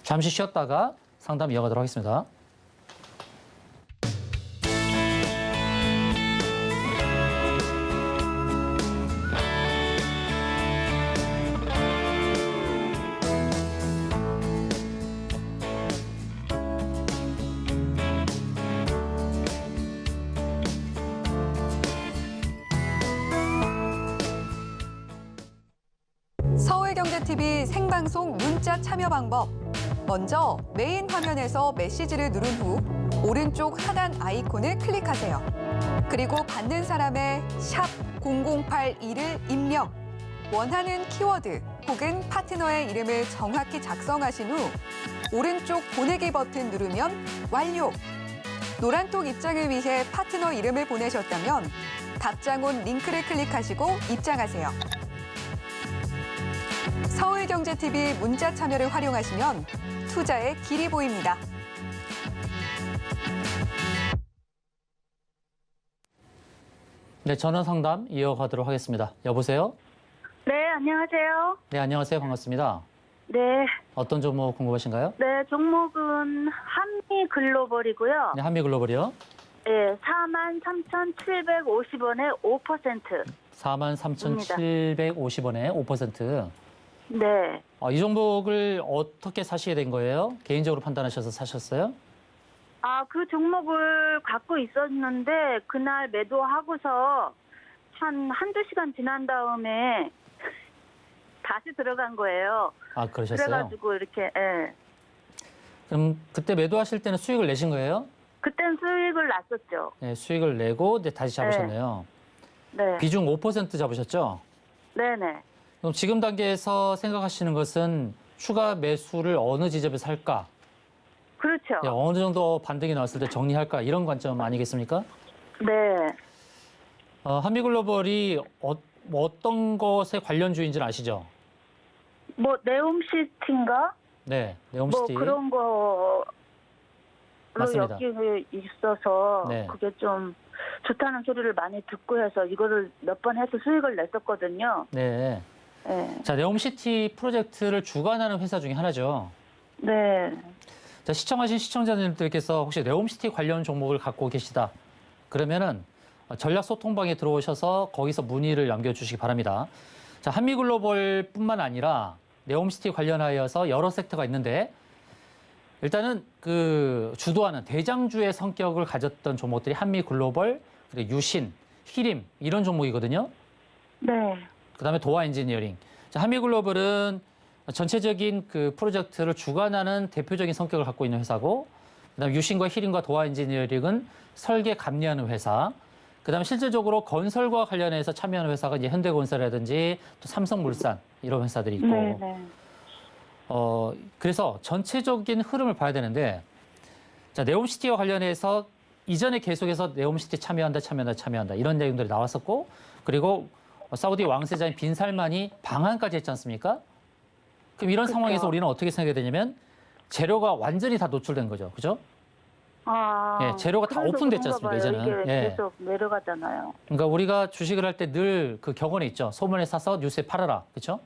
잠시 쉬었다가 상담 이어가도록 하겠습니다. 서울경제TV 생방송 문자 참여 방법. 먼저 메인 화면에서 메시지를 누른 후 오른쪽 하단 아이콘을 클릭하세요. 그리고 받는 사람의 샵 0082를 입력. 원하는 키워드 혹은 파트너의 이름을 정확히 작성하신 후 오른쪽 보내기 버튼 누르면 완료. 노란톡 입장을 위해 파트너 이름을 보내셨다면 답장 온 링크를 클릭하시고 입장하세요. 서울경제TV 문자 참여를 활용하시면 투자의 길이 보입니다. 네, 전화 상담 이어가도록 하겠습니다. 여보세요? 네, 안녕하세요. 네, 안녕하세요. 반갑습니다. 네, 어떤 종목 궁금하신가요? 네, 종목은 한미글로벌이고요. 네, 한미글로벌이요. 네, 43,750원에 5%. 43,750원에 5%. 네. 이 종목을 어떻게 사시게 된 거예요? 개인적으로 판단하셔서 사셨어요? 그 종목을 갖고 있었는데 그날 매도하고서 한두 시간 지난 다음에 다시 들어간 거예요. 그러셨어요? 그래가지고 이렇게, 예. 그럼 그때 매도하실 때는 수익을 내신 거예요? 그땐 수익을 났었죠. 네, 수익을 내고 이제 다시 잡으셨네요. 네. 비중 5% 잡으셨죠? 네네. 그럼 지금 단계에서 생각하시는 것은 추가 매수를 어느 지점에서 할까? 그렇죠. 네, 어느 정도 반등이 나왔을 때 정리할까? 이런 관점 아니겠습니까? 네. 한미글로벌이 어떤 것에 관련주인지는 아시죠? 네옴시티인가? 네, 네옴시티. 그런 거로 맞습니다. 여기 있어서 네. 그게 좀 좋다는 소리를 많이 듣고 해서 이거를 몇 번 해서 수익을 냈었거든요. 네. 네. 자, 네옴시티 프로젝트를 주관하는 회사 중에 하나죠. 네. 자, 시청하신 시청자님들께서 혹시 네옴시티 관련 종목을 갖고 계시다. 그러면은 전략소통방에 들어오셔서 거기서 문의를 남겨주시기 바랍니다. 자, 한미글로벌뿐만 아니라 네옴시티 관련하여서 여러 섹터가 있는데 일단은 그 주도하는 대장주의 성격을 가졌던 종목들이 한미글로벌, 그리고 유신, 히림 이런 종목이거든요. 네. 그다음에 도화 엔지니어링. 자, 한미글로벌은 전체적인 그 프로젝트를 주관하는 대표적인 성격을 갖고 있는 회사고, 그다음에 유신과 히림과 도화 엔지니어링은 설계 감리하는 회사. 그다음에 실질적으로 건설과 관련해서 참여하는 회사가 이제 현대건설이라든지 또 삼성물산 이런 회사들이 있고. 네. 네. 그래서 전체적인 흐름을 봐야 되는데, 자, 네옴시티와 관련해서 이전에 계속해서 네옴시티 참여한다 이런 내용들이 나왔었고, 그리고 사우디 왕세자인 빈 살만이 방한까지 했지 않습니까? 그럼 이런 상황에서 우리는 어떻게 생각해야 되냐면 재료가 완전히 다 노출된 거죠, 그죠? 예, 재료가 다 그래서 오픈됐지 그런가 않습니까, 봐요. 이제는? 이게 예. 계속 내려가잖아요. 그러니까 우리가 주식을 할 때 늘 그 격언이 있죠. 소문에 사서 뉴스에 팔아라, 그렇죠?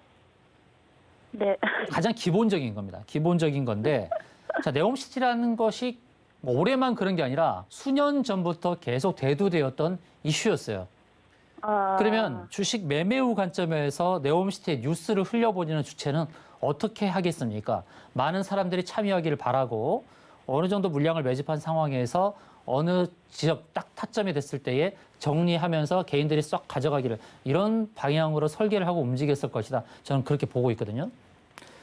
네. 가장 기본적인 겁니다. 기본적인 건데, 자, 네옴시티라는 것이 뭐 올해만 그런 게 아니라 수년 전부터 계속 대두되었던 이슈였어요. 그러면 주식 매매 후 관점에서 네옴시티의 뉴스를 흘려보내는 주체는 어떻게 하겠습니까? 많은 사람들이 참여하기를 바라고 어느 정도 물량을 매집한 상황에서 어느 지역 딱 타점이 됐을 때에 정리하면서 개인들이 쏙 가져가기를 이런 방향으로 설계를 하고 움직였을 것이다. 저는 그렇게 보고 있거든요.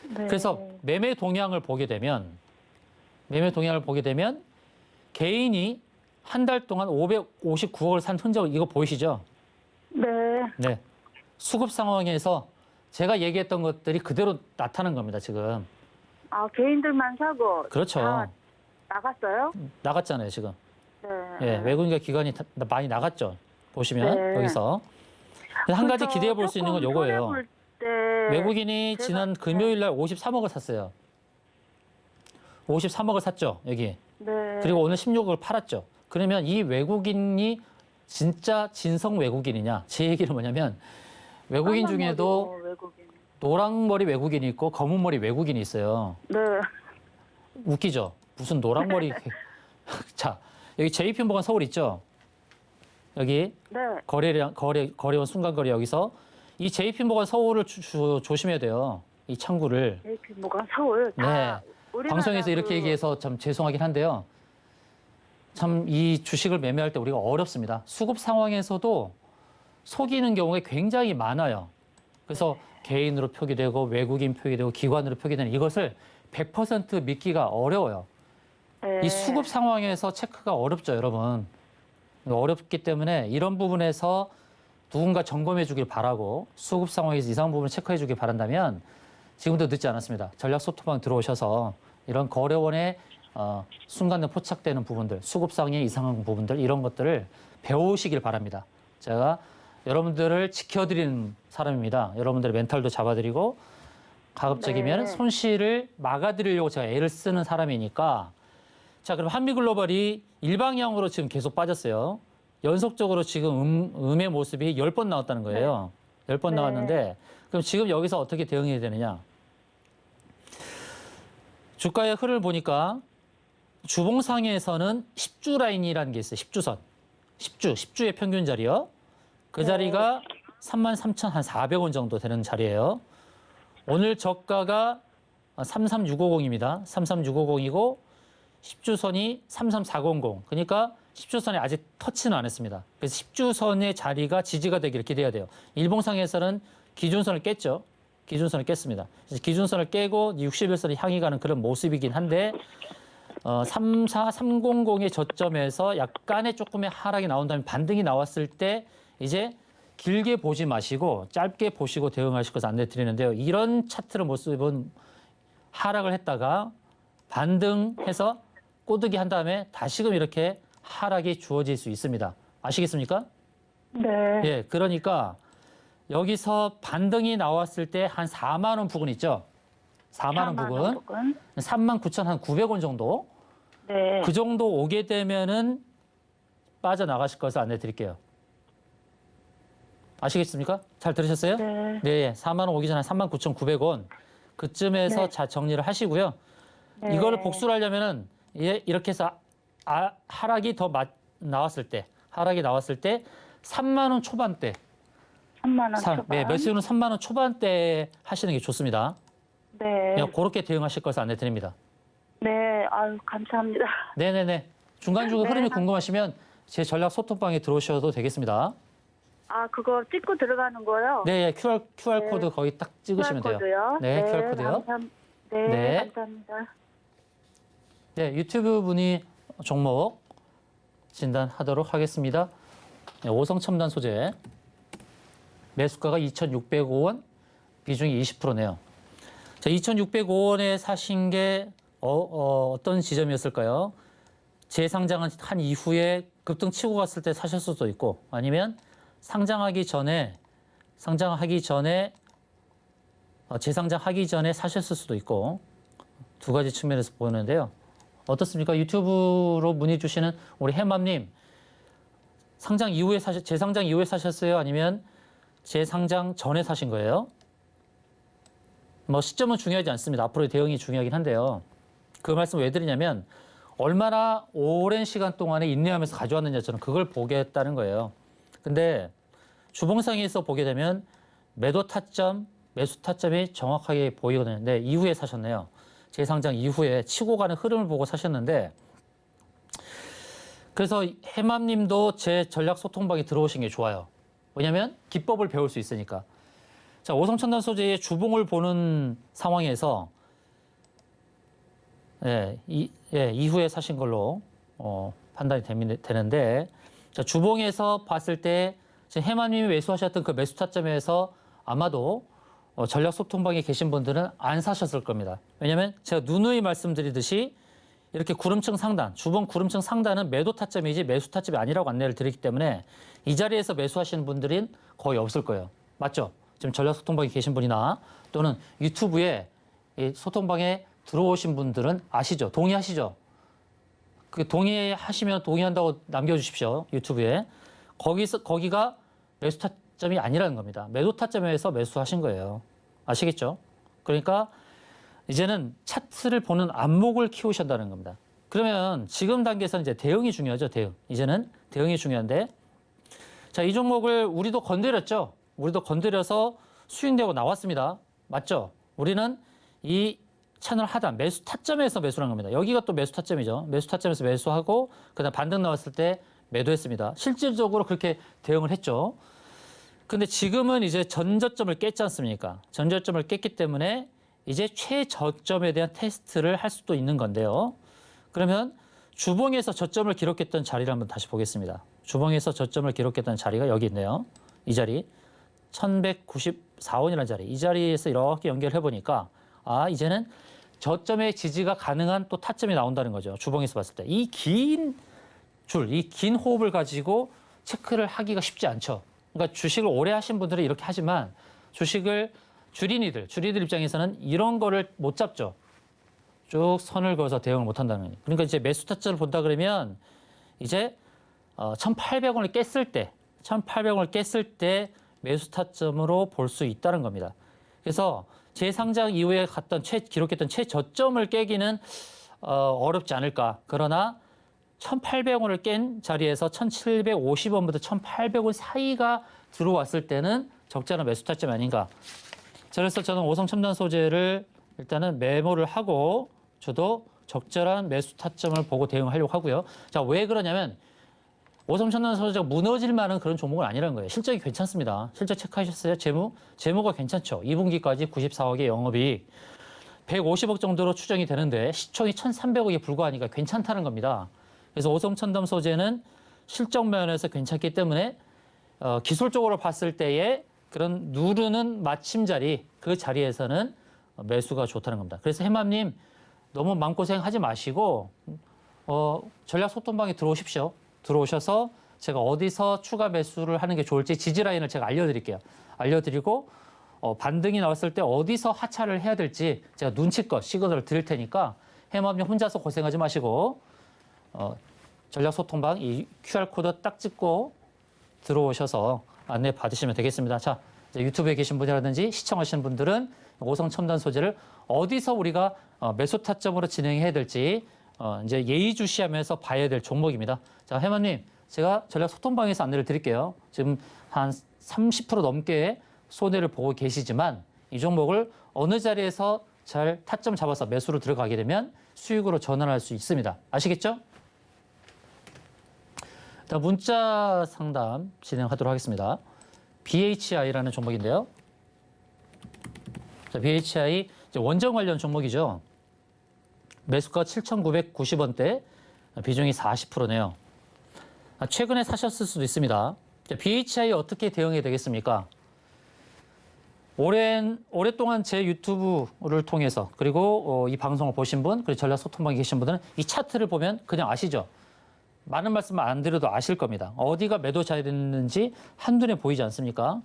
네. 그래서 매매 동향을 보게 되면 개인이 한 달 동안 559억을 산 흔적 이거 보이시죠? 네. 네. 수급 상황에서 제가 얘기했던 것들이 그대로 나타난 겁니다, 지금. 개인들만 사고 그렇죠. 다 나갔어요? 나갔잖아요, 지금. 네. 예, 외국인과 기관이 많이 나갔죠. 보시면 네. 여기서. 한 가지 기대해 볼 수 있는 건 요거예요. 외국인이 제가- 지난 금요일 날 53억을 샀어요. 53억을 샀죠, 여기. 네. 그리고 오늘 16억을 팔았죠. 그러면 이 외국인이 진짜 진성 외국인이냐? 제 얘기는 뭐냐면 외국인 중에도 외국인. 노랑머리 외국인이 있고 검은머리 외국인이 있어요. 네. 웃기죠? 무슨 노랑머리. 자, 여기 JP모건 서울 있죠? 여기 네. 거래원 순간거래 여기서 이 JP모건 서울을 조심해야 돼요. 이 창구를. 뭐가 서울. 네. 다 우리나라 방송에서 이렇게 그- 얘기해서 참 죄송하긴 한데요. 참 이 주식을 매매할 때 우리가 어렵습니다. 수급 상황에서도 속이는 경우가 굉장히 많아요. 그래서 개인으로 표기되고 외국인 표기되고 기관으로 표기되는 이것을 100% 믿기가 어려워요. 네. 이 수급 상황에서 체크가 어렵죠, 여러분. 어렵기 때문에 이런 부분에서 누군가 점검해 주길 바라고 수급 상황에서 이상한 부분을 체크해 주길 바란다면 지금도 늦지 않았습니다. 전략 소통방 들어오셔서 이런 거래원에 순간에 포착되는 부분들, 수급상의 이상한 부분들 이런 것들을 배우시길 바랍니다. 제가 여러분들을 지켜드리는 사람입니다. 여러분들의 멘탈도 잡아드리고 가급적이면 네. 손실을 막아드리려고 제가 애를 쓰는 사람이니까 자, 그럼 한미글로벌이 일방향으로 지금 계속 빠졌어요. 연속적으로 지금 음의 모습이 10번 나왔다는 거예요. 10번 네. 나왔는데 그럼 지금 여기서 어떻게 대응해야 되느냐? 주가의 흐름을 보니까 주봉상에서는 10주 라인이라는 게 있어요. 10주선. 10주의 평균 자리요. 그 자리가 33,400원 정도 되는 자리예요. 오늘 저가가 33650입니다. 33650이고 10주선이 33400. 그러니까 10주선에 아직 터치는 안 했습니다. 그래서 10주선의 자리가 지지가 되기를 기대해야 돼요. 일봉상에서는 기준선을 깼죠. 기준선을 깼습니다. 그래서 기준선을 깨고 61선을 향해 가는 그런 모습이긴 한데 34300의 저점에서 약간의 조금의 하락이 나온다면 반등이 나왔을 때 이제 길게 보지 마시고 짧게 보시고 대응하실 것을 안내 드리는데요. 이런 차트의 모습은 하락을 했다가 반등해서 꼬드기 한 다음에 다시금 이렇게 하락이 주어질 수 있습니다. 아시겠습니까? 네. 예, 그러니까 여기서 반등이 나왔을 때 한 4만 원 부근 있죠? 4만 원 부근, 39,900원 정도. 네. 그 정도 오게 되면은 빠져나가실 것을 안내 드릴게요. 아시겠습니까? 잘 들으셨어요? 네. 네, 4만 원 오기 전에 39,900원. 그쯤에서 네. 자 정리를 하시고요. 네. 이거를 복수를 하려면은 이렇게 해서 하락이 더 나왔을 때, 3만 원 초반대. 3만 원 초반. 네, 매수는 3만 원 초반대 하시는 게 좋습니다. 네. 그냥 그렇게 대응하실 것을 안내 드립니다. 네. 아유, 감사합니다. 네네네. 중간중간 네, 흐름이 궁금하시면 제 전략 소통방에 들어오셔도 되겠습니다. 그거 찍고 들어가는 거요? 네, QR 코드 거기 딱 찍으시면 돼요. QR코드요? 네, QR코드요. 네, 네. 감사합니다. 네, 유튜브 분이 종목 진단하도록 하겠습니다. 네, 오성첨단 소재. 매수가가 2,605원, 비중이 20%네요. 자, 2,605원에 사신 게 어떤 지점이었을까요? 재상장한 이후에 급등 치고 갔을 때 사실 수도 있고 아니면 재상장하기 전에 사셨을 수도 있고 두 가지 측면에서 보이는데요. 어떻습니까? 유튜브로 문의 주시는 우리 해맘님 재상장 이후에 사셨어요? 아니면 재상장 전에 사신 거예요? 뭐 시점은 중요하지 않습니다. 앞으로의 대응이 중요하긴 한데요. 그 말씀 왜 드리냐면 얼마나 오랜 시간 동안에 인내하면서 가져왔느냐 저는 그걸 보겠다는 거예요. 근데 주봉상에서 보게 되면 매도 타점, 매수 타점이 정확하게 보이거든요. 근데 이후에 사셨네요. 재상장 이후에 치고 가는 흐름을 보고 사셨는데 그래서 해맘님도 제 전략 소통방에 들어오신 게 좋아요. 왜냐하면 기법을 배울 수 있으니까. 자, 오성천단 소재의 주봉을 보는 상황에서 이후에 사신 걸로 판단이 되는데 자, 주봉에서 봤을 때 해마님이 매수하셨던 그 매수 타점에서 아마도 전략 소통방에 계신 분들은 안 사셨을 겁니다. 왜냐하면 제가 누누이 말씀드리듯이 이렇게 구름층 상단, 주봉 구름층 상단은 매도 타점이지 매수 타점이 아니라고 안내를 드리기 때문에 이 자리에서 매수하시는 분들은 거의 없을 거예요. 맞죠? 지금 전략 소통방에 계신 분이나 또는 유튜브에 이 소통방에 들어오신 분들은 아시죠? 동의하시죠? 그 동의하시면 동의한다고 남겨주십시오. 유튜브에. 거기가 매수 타점이 아니라는 겁니다. 매도 타점에서 매수하신 거예요. 아시겠죠? 그러니까 이제는 차트를 보는 안목을 키우신다는 겁니다. 그러면 지금 단계에서는 이제 대응이 중요하죠. 대응. 이제는 대응이 중요한데 자, 이 종목을 우리도 건드렸죠. 우리도 건드려서 수익내고 나왔습니다. 맞죠? 우리는 이 채널 하단 매수 타점에서 매수를 한 겁니다. 여기가 또 매수 타점이죠. 매수 타점에서 매수하고 그다음 반등 나왔을 때 매도했습니다. 실질적으로 그렇게 대응을 했죠. 근데 지금은 이제 전저점을 깼지 않습니까? 전저점을 깼기 때문에 이제 최저점에 대한 테스트를 할 수도 있는 건데요. 그러면 주봉에서 저점을 기록했던 자리를 한번 다시 보겠습니다. 주봉에서 저점을 기록했던 자리가 여기 있네요. 이 자리 1194원이라는 자리. 이 자리에서 이렇게 연결해 보니까 아, 이제는 저점의 지지가 가능한 또 타점이 나온다는 거죠. 주봉에서 봤을 때. 이 긴 줄, 이 긴 호흡을 가지고 체크를 하기가 쉽지 않죠. 그러니까 주식을 오래 하신 분들은 이렇게 하지만 주식을 주린이들 입장에서는 이런 거를 못 잡죠. 쭉 선을 그어서 대응을 못 한다는 거예요. 그러니까 이제 매수 타점을 본다 그러면 이제 1,800원을 깼을 때 매수 타점으로 볼 수 있다는 겁니다. 그래서 재상장 이후에 기록했던 최저점을 깨기는 어렵지 않을까. 그러나 1,800원을 깬 자리에서 1,750원부터 1,800원 사이가 들어왔을 때는 적절한 매수 타점 아닌가. 그래서 저는 오성첨단 소재를 일단은 메모를 하고 저도 적절한 매수 타점을 보고 대응하려고 하고요. 자, 왜 그러냐면 오성첨단 소재가 무너질 만한 그런 종목은 아니라는 거예요. 실적이 괜찮습니다. 실적 체크하셨어요? 재무가 괜찮죠. 2분기까지 94억의 영업이익 150억 정도로 추정이 되는데 시총이 1,300억에 불과하니까 괜찮다는 겁니다. 그래서 오성첨단 소재는 실적 면에서 괜찮기 때문에 기술적으로 봤을 때에 그런 누르는 마침자리 그 자리에서는 매수가 좋다는 겁니다. 그래서 해맘님 너무 마음고생하지 마시고 전략 소통방에 들어오십시오. 들어오셔서 제가 어디서 추가 매수를 하는 게 좋을지 지지라인을 제가 알려드릴게요. 알려드리고 반등이 나왔을 때 어디서 하차를 해야 될지 제가 눈치껏 시그널을 드릴 테니까 해맘님 혼자서 고생하지 마시고 전략 소통방 이 QR코드 딱 찍고 들어오셔서 안내 받으시면 되겠습니다. 자, 이제 유튜브에 계신 분이라든지 시청하시는 분들은 오성첨단 소재를 어디서 우리가 매수 타점으로 진행해야 될지 이제 예의주시하면서 봐야 될 종목입니다. 자, 해마님, 제가 전략 소통방에서 안내를 드릴게요. 지금 한 30% 넘게 손해를 보고 계시지만 이 종목을 어느 자리에서 잘 타점 잡아서 매수로 들어가게 되면 수익으로 전환할 수 있습니다. 아시겠죠? 일단 문자 상담 진행하도록 하겠습니다. BHI라는 종목인데요. 자, BHI 원전 관련 종목이죠. 매수가 7,990원대, 비중이 40%네요. 최근에 사셨을 수도 있습니다. BHI 어떻게 대응해야 되겠습니까? 오랫동안 제 유튜브를 통해서 그리고 이 방송을 보신 분, 그리고 전략 소통방에 계신 분들은 이 차트를 보면 그냥 아시죠? 많은 말씀 안 드려도 아실 겁니다. 어디가 매도 자리였는지 한눈에 보이지 않습니까?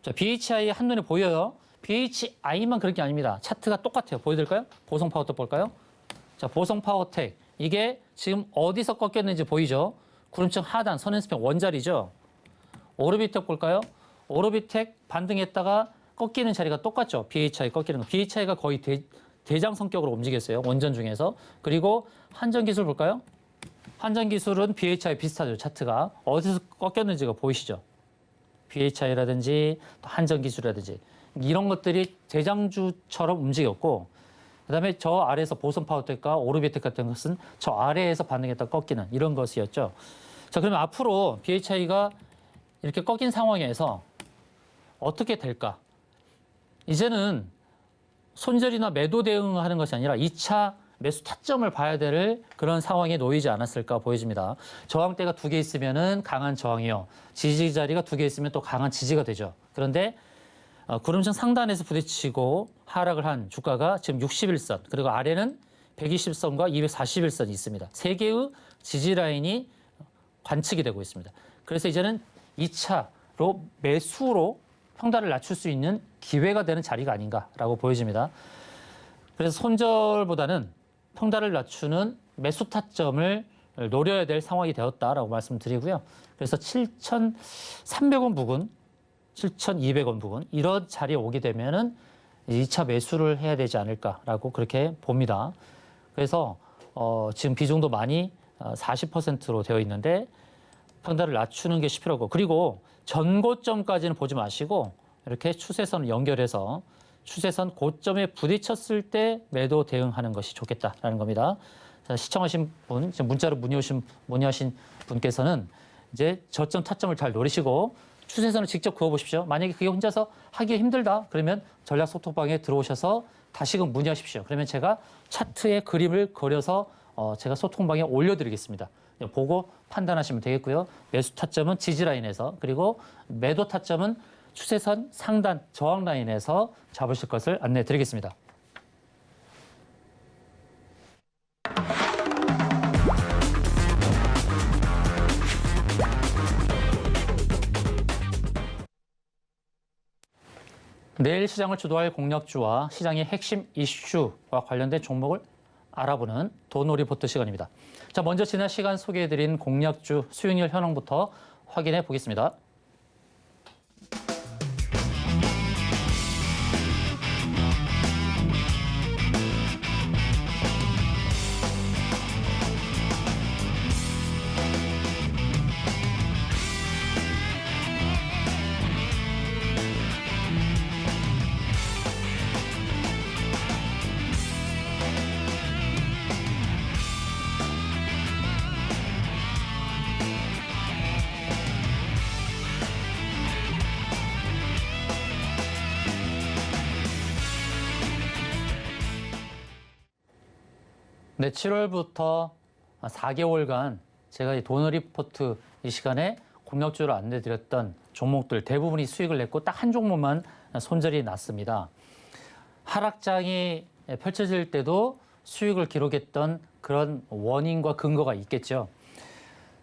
자, BHI 한눈에 보여요. BHI만 그런 게 아닙니다. 차트가 똑같아요. 보여드릴까요? 보성파워텍 볼까요? 자, 보성파워텍. 이게 지금 어디서 꺾였는지 보이죠? 구름층 하단, 선앤스펙 원자리죠? 오르비텍 볼까요? 오르비텍 반등했다가 꺾이는 자리가 똑같죠? BHI 꺾이는 거. BHI가 거의 대장 성격으로 움직였어요. 원전 중에서. 그리고 한전기술 볼까요? 한전기술은 BHI 비슷하죠. 차트가. 어디서 꺾였는지가 보이시죠? BHI라든지 또 한전기술이라든지 이런 것들이 대장주처럼 움직였고 그다음에 저 아래에서 보선 파워텍과 오르비텍 같은 것은 저 아래에서 반응했다 꺾이는 이런 것이었죠. 자, 그러면 앞으로 BHI가 이렇게 꺾인 상황에서 어떻게 될까? 이제는 손절이나 매도 대응하는 것이 아니라 2차 매수 타점을 봐야 될 그런 상황에 놓이지 않았을까 보여집니다. 저항대가 2개 있으면은 강한 저항이요. 지지 자리가 2개 있으면 또 강한 지지가 되죠. 그런데 구름층 상단에서 부딪히고 하락을 한 주가가 지금 61선, 그리고 아래는 120선과 241선이 있습니다. 3개의 지지 라인이 관측이 되고 있습니다. 그래서 이제는 2차로 매수로 평단을 낮출 수 있는 기회가 되는 자리가 아닌가라고 보여집니다. 그래서 손절보다는 평단을 낮추는 매수 타점을 노려야 될 상황이 되었다라고 말씀드리고요. 그래서 7,300원 부근, 7,200원 부근 이런 자리에 오게 되면은 2차 매수를 해야 되지 않을까라고 그렇게 봅니다. 그래서 지금 비중도 많이 40%로 되어 있는데 평단을 낮추는 것이 필요하고 그리고 전고점까지는 보지 마시고 이렇게 추세선을 연결해서 추세선 고점에 부딪혔을 때 매도 대응하는 것이 좋겠다라는 겁니다. 자, 시청하신 분, 문자로 문의하신 분께서는 이제 저점 타점을 잘 노리시고 추세선을 직접 그어보십시오. 만약에 그게 혼자서 하기 힘들다 그러면 전략 소통방에 들어오셔서 다시금 문의하십시오. 그러면 제가 차트에 그림을 그려서 제가 소통방에 올려드리겠습니다. 보고 판단하시면 되겠고요. 매수 타점은 지지 라인에서 그리고 매도 타점은 추세선 상단 저항 라인에서 잡으실 것을 안내해 드리겠습니다. 내일 시장을 주도할 공략주와 시장의 핵심 이슈와 관련된 종목을 알아보는 도노 리포트 시간입니다. 자, 먼저 지난 시간 소개해드린 공략주 수익률 현황부터 확인해 보겠습니다. 네, 7월부터 4개월간 제가 이 도너 리포트 이 시간에 공략주로 안내드렸던 종목들 대부분이 수익을 냈고 딱 한 종목만 손절이 났습니다. 하락장이 펼쳐질 때도 수익을 기록했던 그런 원인과 근거가 있겠죠.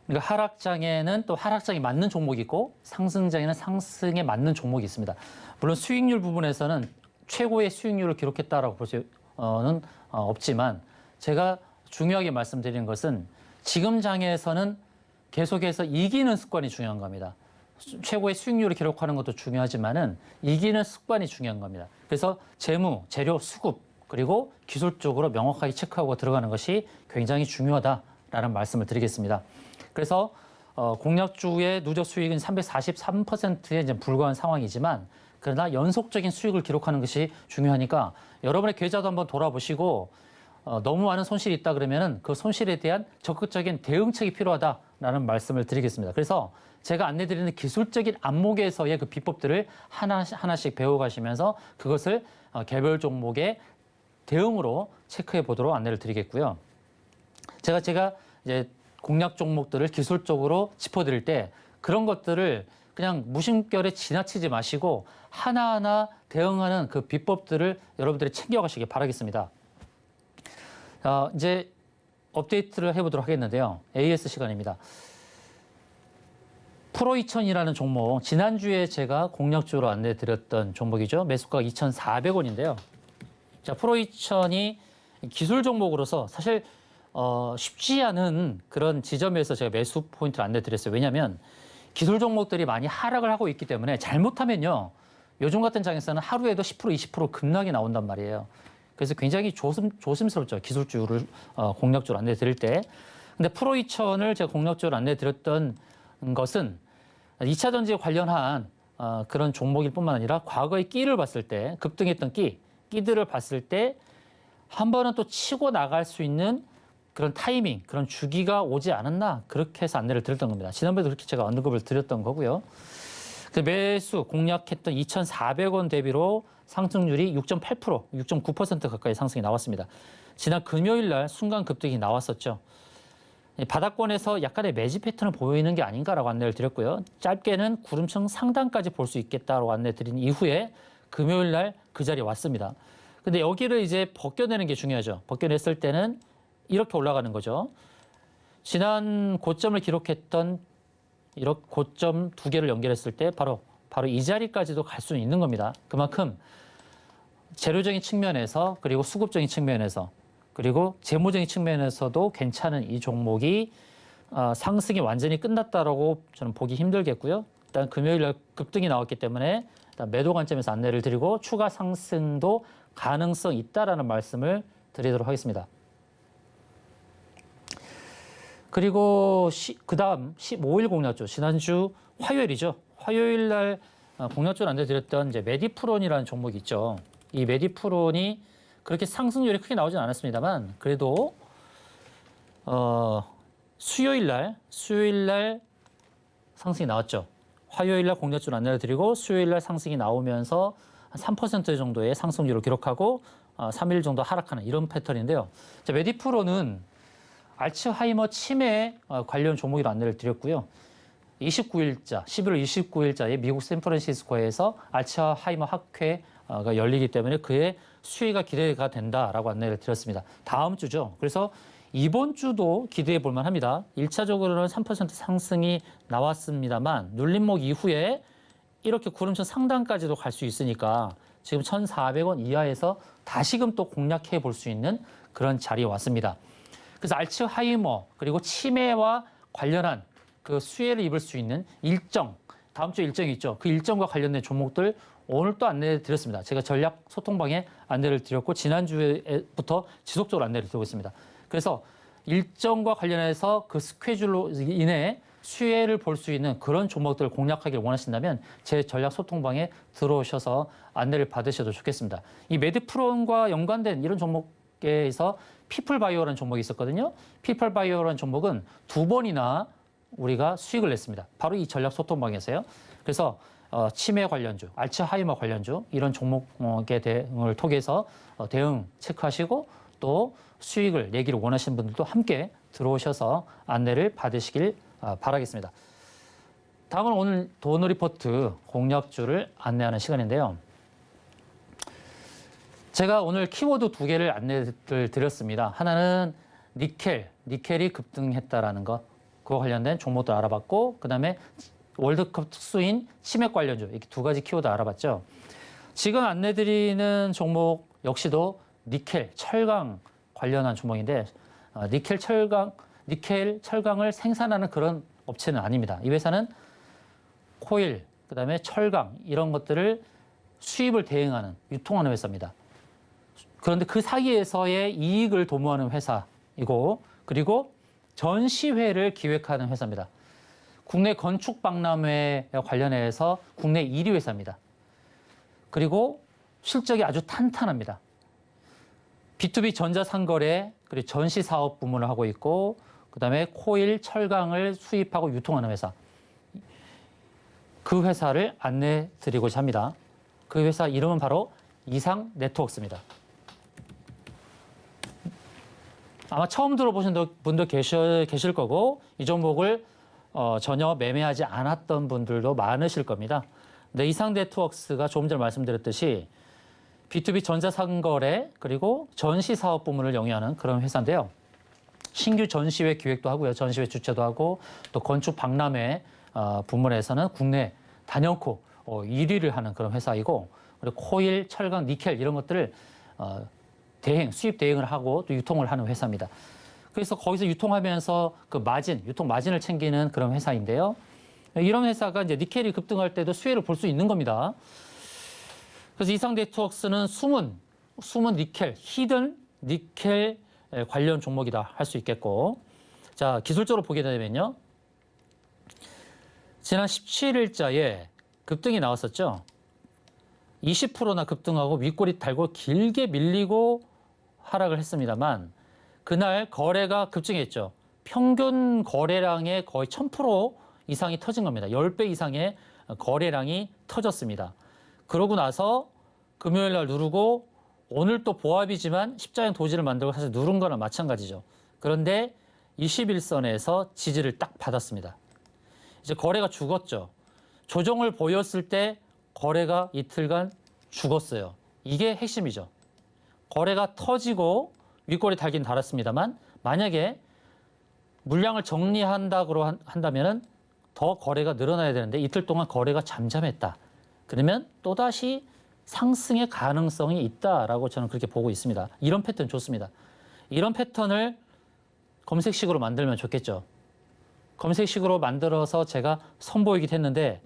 그러니까 하락장에는 또 하락장이 맞는 종목이 있고 상승장에는 상승에 맞는 종목이 있습니다. 물론 수익률 부분에서는 최고의 수익률을 기록했다라고 볼 수는 없지만 제가 중요하게 말씀드리는 것은 지금 장에서는 계속해서 이기는 습관이 중요한 겁니다. 최고의 수익률을 기록하는 것도 중요하지만은 이기는 습관이 중요한 겁니다. 그래서 재무, 재료, 수급 그리고 기술적으로 명확하게 체크하고 들어가는 것이 굉장히 중요하다라는 말씀을 드리겠습니다. 그래서 공략주의 누적 수익은 343%에 이제 불과한 상황이지만 그러나 연속적인 수익을 기록하는 것이 중요하니까 여러분의 계좌도 한번 돌아보시고 너무 많은 손실이 있다 그러면은 그 손실에 대한 적극적인 대응책이 필요하다라는 말씀을 드리겠습니다. 그래서 제가 안내드리는 기술적인 안목에서의 그 비법들을 하나씩 배워가시면서 그것을 개별 종목의 대응으로 체크해 보도록 안내를 드리겠고요. 제가 이제 공략 종목들을 기술적으로 짚어드릴 때 그런 것들을 그냥 무심결에 지나치지 마시고 하나하나 대응하는 그 비법들을 여러분들이 챙겨가시길 바라겠습니다. 이제 업데이트를 해보도록 하겠는데요. AS 시간입니다. 프로2000이라는 종목, 지난주에 제가 공략주로 안내드렸던 종목이죠. 매수가가 2,400원인데요. 자, 프로2000이 기술 종목으로서 사실 쉽지 않은 그런 지점에서 제가 매수 포인트를 안내드렸어요. 왜냐하면 기술 종목들이 많이 하락을 하고 있기 때문에 잘못하면요. 요즘 같은 장에서는 하루에도 10%, 20% 급락이 나온단 말이에요. 그래서 굉장히 조심스럽죠. 기술주를 공략주로 안내 드릴 때. 근데 프로2000을 제가 공략주로 안내 드렸던 것은 2차 전지에 관련한 그런 종목일 뿐만 아니라 과거의 끼를 봤을 때 급등했던 끼들을 봤을 때 한 번은 또 치고 나갈 수 있는 그런 타이밍, 그런 주기가 오지 않았나 그렇게 해서 안내를 드렸던 겁니다. 지난번에도 그렇게 제가 언급을 드렸던 거고요. 매수 공략했던 2,400원 대비로 상승률이 6.8%, 6.9% 가까이 상승이 나왔습니다. 지난 금요일 날 순간 급등이 나왔었죠. 바닥권에서 약간의 매집 패턴을 보이는 게 아닌가라고 안내를 드렸고요. 짧게는 구름층 상단까지 볼 수 있겠다라고 안내 드린 이후에 금요일 날 그 자리에 왔습니다. 근데 여기를 이제 벗겨내는 게 중요하죠. 벗겨냈을 때는 이렇게 올라가는 거죠. 지난 고점을 기록했던 이렇게 고점 두 개를 연결했을 때 바로 이 자리까지도 갈 수는 있는 겁니다. 그만큼 재료적인 측면에서 그리고 수급적인 측면에서 그리고 재무적인 측면에서도 괜찮은 이 종목이 상승이 완전히 끝났다라고 저는 보기 힘들겠고요. 일단 금요일 날 급등이 나왔기 때문에 일단 매도 관점에서 안내를 드리고 추가 상승도 가능성 있다라는 말씀을 드리도록 하겠습니다. 그리고 그다음 15일 공략주, 지난주 화요일이죠. 화요일 날 공략주를 안내드렸던 이제 메디프론이라는 종목이 있죠. 이 메디프론이 그렇게 상승률이 크게 나오진 않았습니다만 그래도 수요일 날 상승이 나왔죠. 화요일 날 공략주를 안내를 드리고 수요일 날 상승이 나오면서 한 3% 정도의 상승률을 기록하고 3일 정도 하락하는 이런 패턴인데요. 자, 메디프론은 알츠하이머 치매 관련 종목으로 안내를 드렸고요. 11월 29일자에 미국 샌프란시스코에서 알츠하이머 학회가 열리기 때문에 그의 수혜가 기대가 된다라고 안내를 드렸습니다. 다음 주죠. 그래서 이번 주도 기대해 볼 만합니다. 1차적으로는 3% 상승이 나왔습니다만 눌림목 이후에 이렇게 구름층 상단까지도 갈 수 있으니까 지금 1,400원 이하에서 다시금 또 공략해 볼 수 있는 그런 자리에 왔습니다. 그래서 알츠하이머 그리고 치매와 관련한 그 수혜를 입을 수 있는 다음 주 일정이 있죠. 그 일정과 관련된 종목들 오늘 또 안내를 드렸습니다. 제가 전략 소통방에 안내를 드렸고 지난주부터 지속적으로 안내를 드리고 있습니다. 그래서 일정과 관련해서 그 스케줄로 인해 수혜를 볼 수 있는 그런 종목들을 공략하길 원하신다면 제 전략 소통방에 들어오셔서 안내를 받으셔도 좋겠습니다. 이 메디프론과 연관된 이런 종목에서 피플바이오라는 종목이 있었거든요. 피플바이오라는 종목은 2번이나 우리가 수익을 냈습니다. 바로 이 전략 소통방에서요. 그래서 치매 관련주, 알츠하이머 관련주 이런 종목의 대응을 통해서 대응 체크하시고 또 수익을 내기를 원하시는 분들도 함께 들어오셔서 안내를 받으시길 바라겠습니다. 다음은 오늘 도너 리포트 공략주를 안내하는 시간인데요. 제가 오늘 키워드 2개를 안내를 드렸습니다. 하나는 니켈이 급등했다라는 것, 그와 관련된 종목도 알아봤고 그다음에 월드컵 특수인 치맥 관련주 이렇게 2가지 키워드 알아봤죠. 지금 안내드리는 종목 역시도 니켈, 철강 관련한 종목인데 니켈, 철강을 생산하는 그런 업체는 아닙니다. 이 회사는 코일, 그다음에 철강 이런 것들을 수입을 대행하는 유통하는 회사입니다. 그런데 그 사이에서의 이익을 도모하는 회사이고 그리고 전시회를 기획하는 회사입니다. 국내 건축 박람회 관련해서 국내 1위 회사입니다. 그리고 실적이 아주 탄탄합니다. B2B 전자상거래 그리고 전시 사업 부문을 하고 있고 그다음에 코일, 철강을 수입하고 유통하는 회사. 그 회사를 안내 드리고자 합니다. 그 회사 이름은 바로 이상 네트워크스입니다. 아마 처음 들어보신 분도 계실 거고 이 종목을 전혀 매매하지 않았던 분들도 많으실 겁니다. 근데 이상 네트워크스가 조금 전에 말씀드렸듯이 B2B 전자상거래 그리고 전시사업 부문을 영위하는 그런 회사인데요. 신규 전시회 기획도 하고요. 전시회 주최도 하고 또 건축 박람회 부문에서는 국내 단연코 1위를 하는 그런 회사이고 그리고 코일, 철강, 니켈 이런 것들을 수입 대행을 하고 또 유통을 하는 회사입니다. 그래서 거기서 유통하면서 그 유통 마진을 챙기는 그런 회사인데요. 이런 회사가 이제 니켈이 급등할 때도 수혜를 볼 수 있는 겁니다. 그래서 이상 네트워크스는 숨은 숨은 니켈, 히든 니켈 관련 종목이다 할 수 있겠고, 자, 기술적으로 보게 되면요. 지난 17일자에 급등이 나왔었죠. 20%나 급등하고 윗꼬리 달고 길게 밀리고 하락을 했습니다만 그날 거래가 급증했죠. 평균 거래량의 거의 1000% 이상이 터진 겁니다. 10배 이상의 거래량이 터졌습니다. 그러고 나서 금요일 날 누르고 오늘 또 보합이지만 십자형 도지를 만들고 사실 누른 거나 마찬가지죠. 그런데 21선에서 지지를 딱 받았습니다. 이제 거래가 죽었죠. 조정을 보였을 때 거래가 이틀간 죽었어요. 이게 핵심이죠. 거래가 터지고 윗꼬리 달긴 달았습니다만 만약에 물량을 정리한다고 한다면은 더 거래가 늘어나야 되는데 이틀 동안 거래가 잠잠했다. 그러면 또다시 상승의 가능성이 있다라고 저는 그렇게 보고 있습니다. 이런 패턴 좋습니다. 이런 패턴을 검색식으로 만들면 좋겠죠. 검색식으로 만들어서 제가 선보이기도 했는데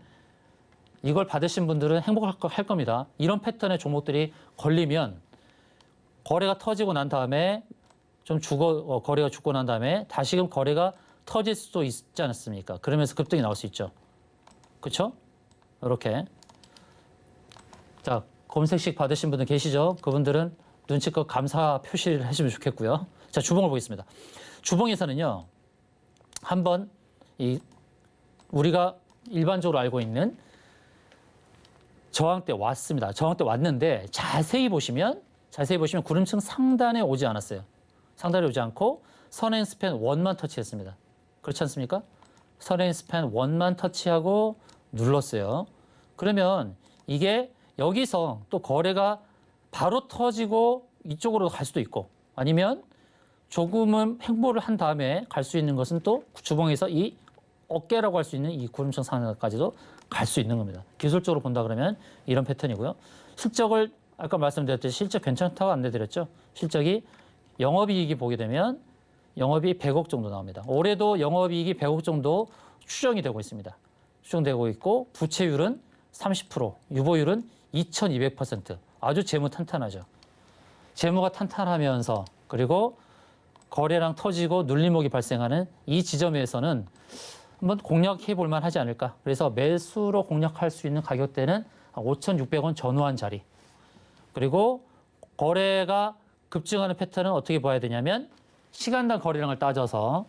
이걸 받으신 분들은 행복할 겁니다. 이런 패턴의 종목들이 걸리면 거래가 터지고 난 다음에 거래가 죽고 난 다음에 다시금 거래가 터질 수도 있지 않습니까? 그러면서 급등이 나올 수 있죠. 그렇죠? 이렇게. 자, 검색식 받으신 분들 계시죠? 그분들은 눈치껏 감사 표시를 해주면 좋겠고요. 자, 주봉을 보겠습니다. 주봉에서는요, 한번 우리가 일반적으로 알고 있는 저항대 왔습니다. 저항대 왔는데 자세히 보시면 구름층 상단에 오지 않았어요. 상단에 오지 않고 선앤스팬 1만 터치했습니다. 그렇지 않습니까? 선앤스팬 1만 터치하고 눌렀어요. 그러면 이게 여기서 또 거래가 바로 터지고 이쪽으로 갈 수도 있고 아니면 조금은 횡보를 한 다음에 갈 수 있는 것은 또 주봉에서 이 어깨라고 할 수 있는 이 구름층 상단까지도 갈 수 있는 겁니다. 기술적으로 본다 그러면 이런 패턴이고요. 실적을 아까 말씀드렸듯이 실적 괜찮다고 안내드렸죠. 실적이 영업이익이 보게 되면 영업이 100억 정도 나옵니다. 올해도 영업이익이 100억 정도 추정이 되고 있습니다. 추정되고 있고 부채율은 30%, 유보율은 2200%. 아주 재무 탄탄하죠. 재무가 탄탄하면서 그리고 거래량 터지고 눌림목이 발생하는 이 지점에서는 한번 공략해 볼 만하지 않을까. 그래서 매수로 공략할 수 있는 가격대는 5,600원 전후한 자리. 그리고 거래가 급증하는 패턴은 어떻게 봐야 되냐면 시간당 거래량을 따져서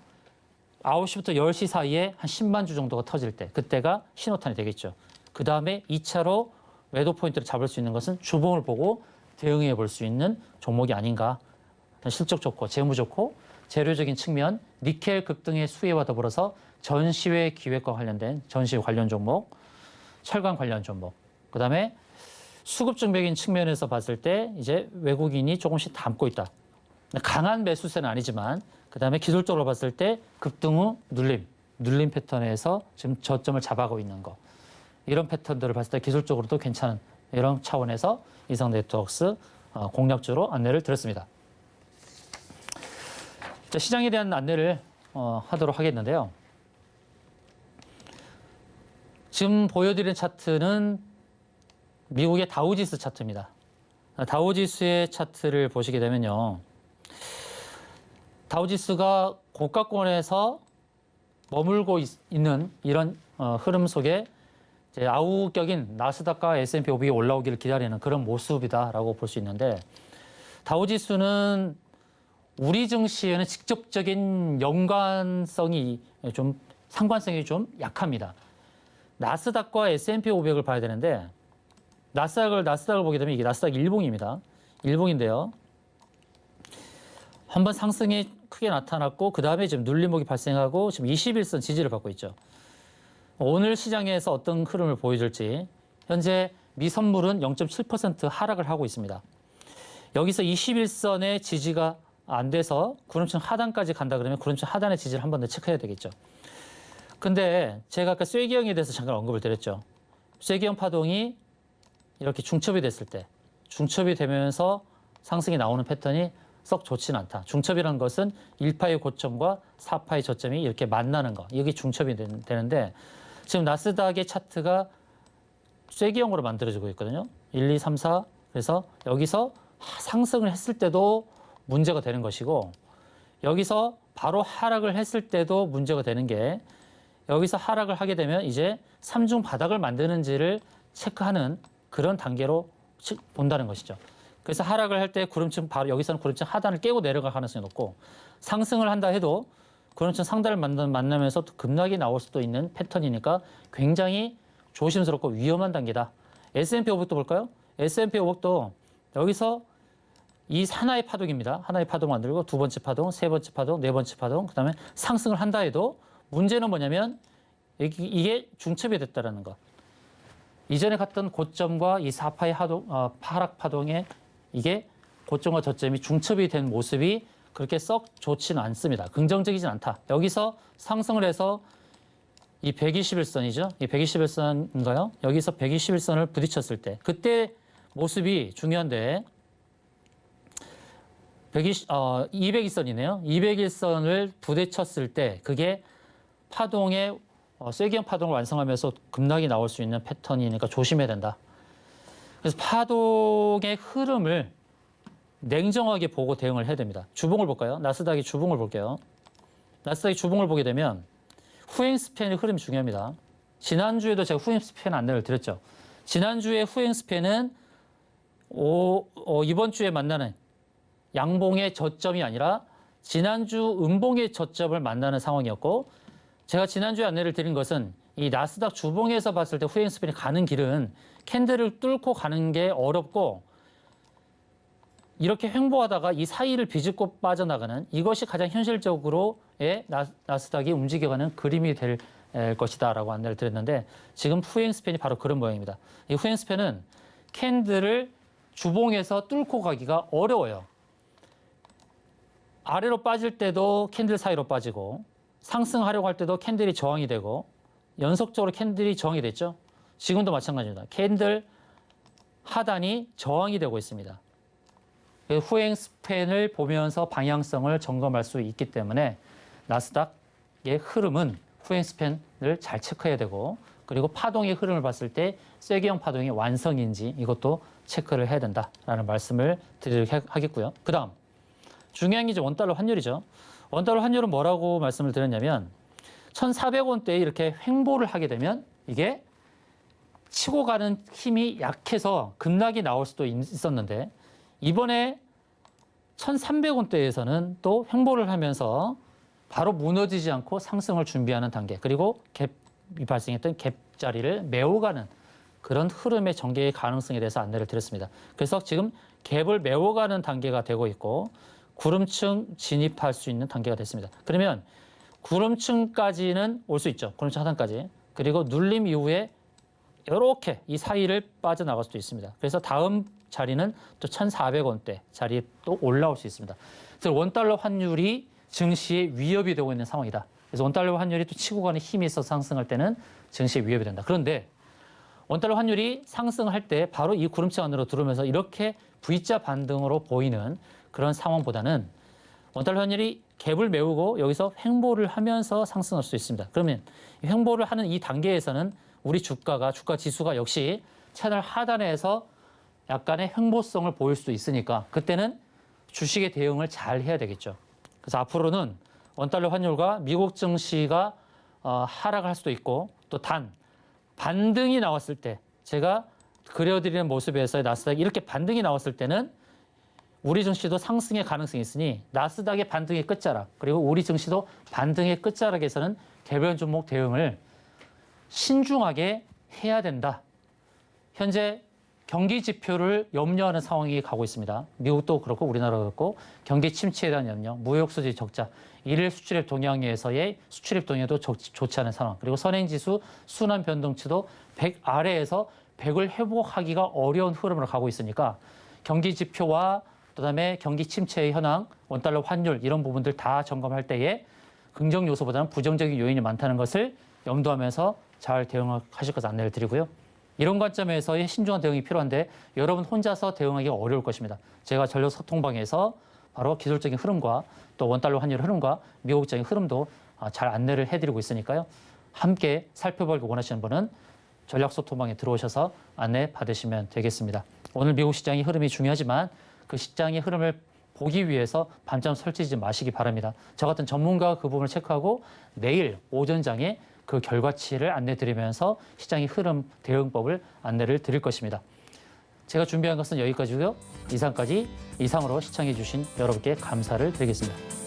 9시부터 10시 사이에 한 10만 주 정도가 터질 때 그때가 신호탄이 되겠죠. 그 다음에 2차로 매도 포인트를 잡을 수 있는 것은 주봉을 보고 대응해 볼 수 있는 종목이 아닌가. 실적 좋고 재무 좋고 재료적인 측면 니켈 급등의 수혜와 더불어서 전시회 기획과 관련된 전시회 관련 종목, 철강 관련 종목, 그다음에 수급 증백인 측면에서 봤을 때 이제 외국인이 조금씩 담고 있다. 강한 매수세는 아니지만 그다음에 기술적으로 봤을 때 급등 후 눌림 패턴에서 지금 저점을 잡아가고 있는 거. 이런 패턴들을 봤을 때 기술적으로도 괜찮은 이런 차원에서 이성네트워크스 공략주로 안내를 드렸습니다. 자, 시장에 대한 안내를 하도록 하겠는데요. 지금 보여드린 차트는 미국의 다우지수 차트입니다. 다우지수의 차트를 보시게 되면요. 다우지수가 고가권에서 머물고 있는 이런 흐름 속에 이제 아우격인 나스닥과 S&P 500이 올라오기를 기다리는 그런 모습이다라고 볼 수 있는데 다우지수는 우리 증시에는 직접적인 연관성이 상관성이 좀 약합니다. 나스닥과 S&P 500을 봐야 되는데 나스닥을 보게 되면 이게 나스닥 일봉입니다. 일봉인데요. 한번 상승이 크게 나타났고 그 다음에 지금 눌림목이 발생하고 지금 21선 지지를 받고 있죠. 오늘 시장에서 어떤 흐름을 보여줄지 현재 미선물은 0.7% 하락을 하고 있습니다. 여기서 21선의 지지가 안 돼서 구름층 하단까지 간다 그러면 구름층 하단의 지지를 한 번 더 체크해야 되겠죠. 근데 제가 아까 쐐기형에 대해서 잠깐 언급을 드렸죠. 쐐기형 파동이 이렇게 중첩이 됐을 때 중첩이 되면서 상승이 나오는 패턴이 썩 좋지는 않다. 중첩이라는 것은 1파의 고점과 4파의 저점이 이렇게 만나는 거. 이게 중첩이 되는데 지금 나스닥의 차트가 쐐기형으로 만들어지고 있거든요. 1, 2, 3, 4. 그래서 여기서 상승을 했을 때도 문제가 되는 것이고 여기서 바로 하락을 했을 때도 문제가 되는 게 여기서 하락을 하게 되면 이제 삼중 바닥을 만드는지를 체크하는 그런 단계로 본다는 것이죠. 그래서 하락을 할 때 구름층 바로 여기서는 구름층 하단을 깨고 내려갈 가능성이 높고 상승을 한다 해도 구름층 상단을 만나면서 급락이 나올 수도 있는 패턴이니까 굉장히 조심스럽고 위험한 단계다. S&P 500도 볼까요? S&P 500도 여기서 이 하나의 파동입니다. 하나의 파동 만들고 두 번째 파동, 세 번째 파동, 네 번째 파동, 그다음에 상승을 한다 해도 문제는 뭐냐면 이게 중첩이 됐다라는 것. 이전에 갔던 고점과 이 4파의 하락 파동에 이게 고점과 저점이 중첩이 된 모습이 그렇게 썩 좋지는 않습니다. 긍정적이진 않다. 여기서 상승을 해서 이 121선이죠. 이 121선인가요? 여기서 121선을 부딪혔을 때 그때 모습이 중요한데 201선이네요. 201선을 부딪혔을 때 그게 파동의 쐐기형 파동을 완성하면서 급락이 나올 수 있는 패턴이니까 조심해야 된다. 그래서 파동의 흐름을 냉정하게 보고 대응을 해야 됩니다. 주봉을 볼까요? 나스닥의 주봉을 볼게요. 나스닥의 주봉을 보게 되면 후행 스팬의 흐름이 중요합니다. 지난주에도 제가 후행 스팬 안내를 드렸죠. 지난주에 후행 스팬은 이번 주에 만나는 양봉의 저점이 아니라 지난주 음봉의 저점을 만나는 상황이었고 제가 지난주에 안내를 드린 것은 이 나스닥 주봉에서 봤을 때 후행 스팬이 가는 길은 캔들을 뚫고 가는 게 어렵고 이렇게 횡보하다가 이 사이를 비집고 빠져나가는 이것이 가장 현실적으로의 나스닥이 움직여가는 그림이 될 것이다라고 안내를 드렸는데 지금 후행 스팬이 바로 그런 모양입니다. 이 후행 스팬은 캔들을 주봉에서 뚫고 가기가 어려워요. 아래로 빠질 때도 캔들 사이로 빠지고 상승하려고 할 때도 캔들이 저항이 되고 연속적으로 캔들이 저항이 됐죠. 지금도 마찬가지입니다. 캔들 하단이 저항이 되고 있습니다. 후행 스팬을 보면서 방향성을 점검할 수 있기 때문에 나스닥의 흐름은 후행 스팬을 잘 체크해야 되고 그리고 파동의 흐름을 봤을 때 쐐기형 파동이 완성인지 이것도 체크를 해야 된다라는 말씀을 드리도록 하겠고요. 그 다음 중요한 게 이제 원달러 환율이죠. 원달러 환율은 뭐라고 말씀을 드렸냐면 1,400원대에 이렇게 횡보를 하게 되면 이게 치고 가는 힘이 약해서 급락이 나올 수도 있었는데 이번에 1,300원대에서는 또 횡보를 하면서 바로 무너지지 않고 상승을 준비하는 단계 그리고 갭이 발생했던 갭 자리를 메워가는 그런 흐름의 전개의 가능성에 대해서 안내를 드렸습니다. 그래서 지금 갭을 메워가는 단계가 되고 있고 구름층 진입할 수 있는 단계가 됐습니다. 그러면 구름층까지는 올 수 있죠. 구름층 하단까지. 그리고 눌림 이후에 이렇게 이 사이를 빠져나갈 수도 있습니다. 그래서 다음 자리는 또 1,400원대 자리에 또 올라올 수 있습니다. 그래서 원달러 환율이 증시에 위협이 되고 있는 상황이다. 그래서 원달러 환율이 또 치고 가는 힘이 있어서 상승할 때는 증시에 위협이 된다. 그런데 원달러 환율이 상승할 때 바로 이 구름층 안으로 들어오면서 이렇게 V자 반등으로 보이는 그런 상황보다는 원달러 환율이 갭을 메우고 여기서 횡보를 하면서 상승할 수 있습니다. 그러면 횡보를 하는 이 단계에서는 우리 주가 지수가 역시 채널 하단에서 약간의 횡보성을 보일 수도 있으니까 그때는 주식의 대응을 잘 해야 되겠죠. 그래서 앞으로는 원달러 환율과 미국 증시가 하락할 수도 있고 또 반등이 나왔을 때 제가 그려드리는 모습에서 나스닥이 이렇게 반등이 나왔을 때는 우리 증시도 상승의 가능성이 있으니 나스닥의 반등의 끝자락 그리고 우리 증시도 반등의 끝자락에서는 개별 종목 대응을 신중하게 해야 된다. 현재 경기 지표를 염려하는 상황이 가고 있습니다. 미국도 그렇고 우리나라도 그렇고 경기 침체에 대한 염려, 무역 수지 적자, 일일 수출입 동향에서의 수출입 동향도 좋지 않은 상황, 그리고 선행지수 순환 변동치도 100 아래에서 100을 회복하기가 어려운 흐름으로 가고 있으니까 경기 지표와 그다음에 경기 침체의 현황, 원달러 환율 이런 부분들 다 점검할 때에 긍정 요소보다는 부정적인 요인이 많다는 것을 염두하면서 잘 대응하실 것을 안내를 드리고요. 이런 관점에서의 신중한 대응이 필요한데 여러분 혼자서 대응하기가 어려울 것입니다. 제가 전력 소통방에서 바로 기술적인 흐름과 또 원달러 환율 흐름과 미국적인 흐름도 잘 안내를 해드리고 있으니까요. 함께 살펴보기 원하시는 분은 전략 소통방에 들어오셔서 안내 받으시면 되겠습니다. 오늘 미국 시장의 흐름이 중요하지만 그 시장의 흐름을 보기 위해서 밤잠 설치지 마시기 바랍니다. 저 같은 전문가가 그 부분을 체크하고 내일 오전장에 그 결과치를 안내드리면서 시장의 흐름 대응법을 안내를 드릴 것입니다. 제가 준비한 것은 여기까지고요. 이상으로 시청해 주신 여러분께 감사를 드리겠습니다.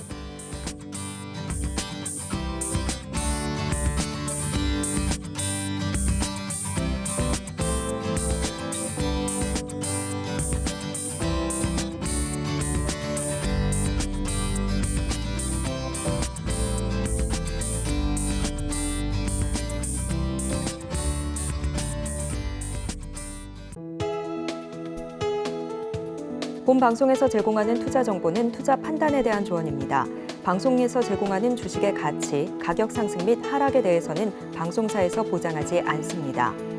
본 방송에서 제공하는 투자 정보는 투자 판단에 대한 조언입니다. 방송에서 제공하는 주식의 가치, 가격 상승 및 하락에 대해서는 방송사에서 보장하지 않습니다.